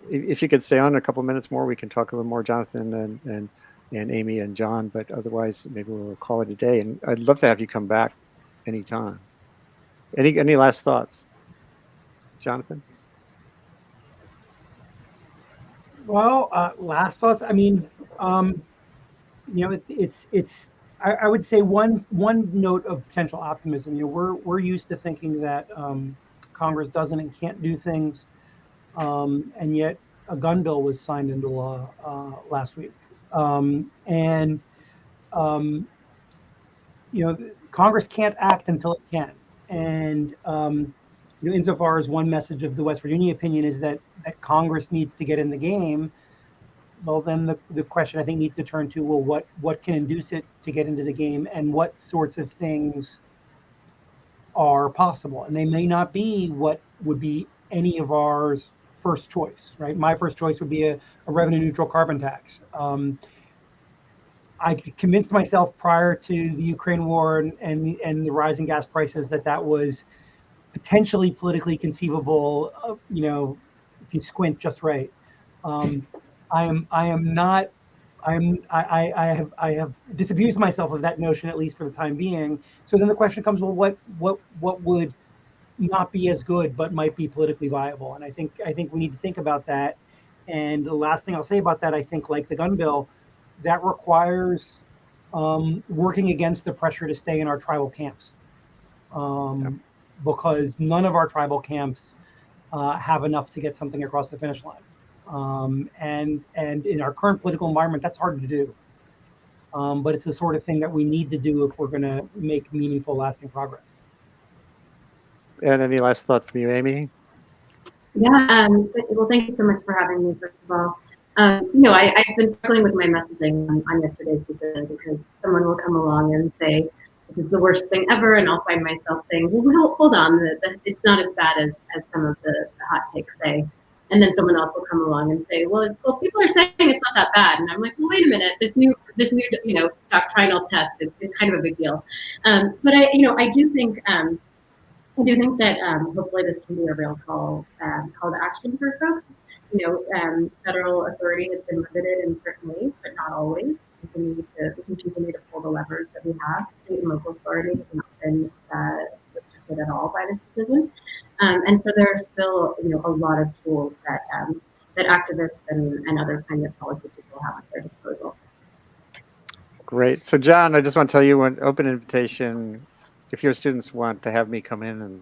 If you could stay on a couple minutes more, we can talk a little more, Jonathan and Amy and John, but otherwise maybe we'll call it a day. And I'd love to have you come back anytime. Any last thoughts, Jonathan? Well, last thoughts. I mean, it's. I would say one note of potential optimism. We're used to thinking that Congress doesn't and can't do things, and yet a gun bill was signed into law last week, Congress can't act until it can. And insofar as one message of the West Virginia opinion is that Congress needs to get in the game, well, then the question I think needs to turn to, well, what can induce it to get into the game, and what sorts of things are possible? And they may not be what would be any of ours first choice, right? My first choice would be a revenue neutral carbon tax. I convinced myself prior to the Ukraine war and the rising gas prices that was potentially politically conceivable, if you squint just right. I have disabused myself of that notion, at least for the time being. So then the question comes, well, what would not be as good but might be politically viable? And I think we need to think about that. And the last thing I'll say about that, I think, like the gun bill, that requires working against the pressure to stay in our tribal camps, because none of our tribal camps have enough to get something across the finish line. And in our current political environment, that's hard to do. But it's the sort of thing that we need to do if we're going to make meaningful, lasting progress. And any last thought from you, Amy? Yeah, well, thank you so much for having me, first of all. I've been struggling with my messaging on yesterday's decision because someone will come along and say, this is the worst thing ever, and I'll find myself saying, well, hold on, it's not as bad as some of the hot takes say. And then someone else will come along and say, well, people are saying it's not that bad. And I'm like, well, wait a minute, this new doctrinal test is kind of a big deal. But I do think that hopefully this can be a real call to action for folks. Federal authority has been limited in certain ways, but not always. We can continue to pull the levers that we have. State and local authority has not been restricted at all by this decision, and so there are still a lot of tools that activists and other climate policy people have at their disposal. Great. So, John, I just want to tell you an open invitation. If your students want to have me come in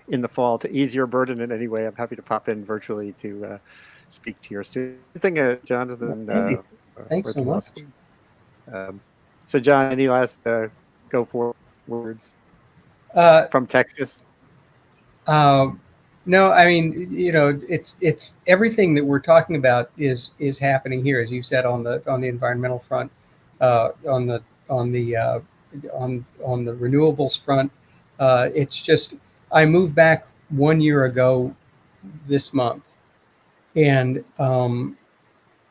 the fall to ease your burden in any way, I'm happy to pop in virtually to speak to your student. Good thing, Jonathan. Thanks so much. So, John, any last go for words from Texas? No, I mean, it's everything that we're talking about is happening here, as you said, on the environmental front, on the renewables front. It's just, I moved back 1 year ago this month, and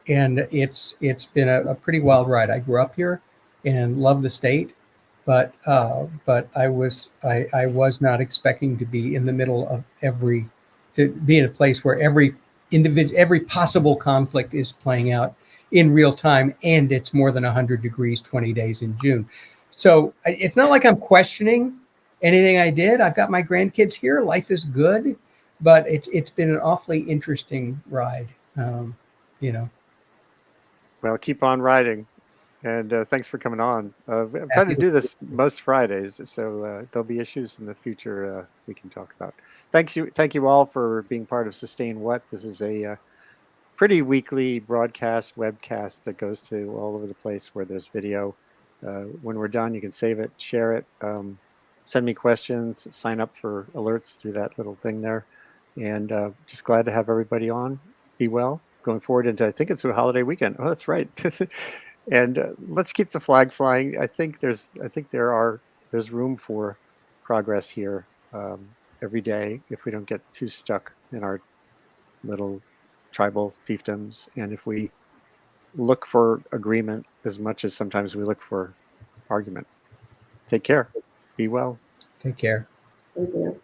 it's been a pretty wild ride. I grew up here and love the state, but I was not expecting to be in the middle of to be in a place where every possible conflict is playing out in real time, and it's more than 100 degrees 20 days in June. So it's not like I'm questioning anything I did. I've got my grandkids here. Life is good, but it's been an awfully interesting ride. Well, keep on riding, and thanks for coming on. I'm trying to do this most Fridays, so there'll be issues in the future we can talk about. Thank you all for being part of Sustain What. This is a pretty weekly broadcast, webcast that goes to all over the place where there's video. When we're done, you can save it, share it, send me questions, sign up for alerts through that little thing there. And just glad to have everybody on. Be well going forward into, I think it's a holiday weekend. Oh, that's right. And let's keep the flag flying. I think there's room for progress here every day if we don't get too stuck in our little tribal fiefdoms, and if we look for agreement as much as sometimes we look for argument. Take care. Be well. Take care. Thank you.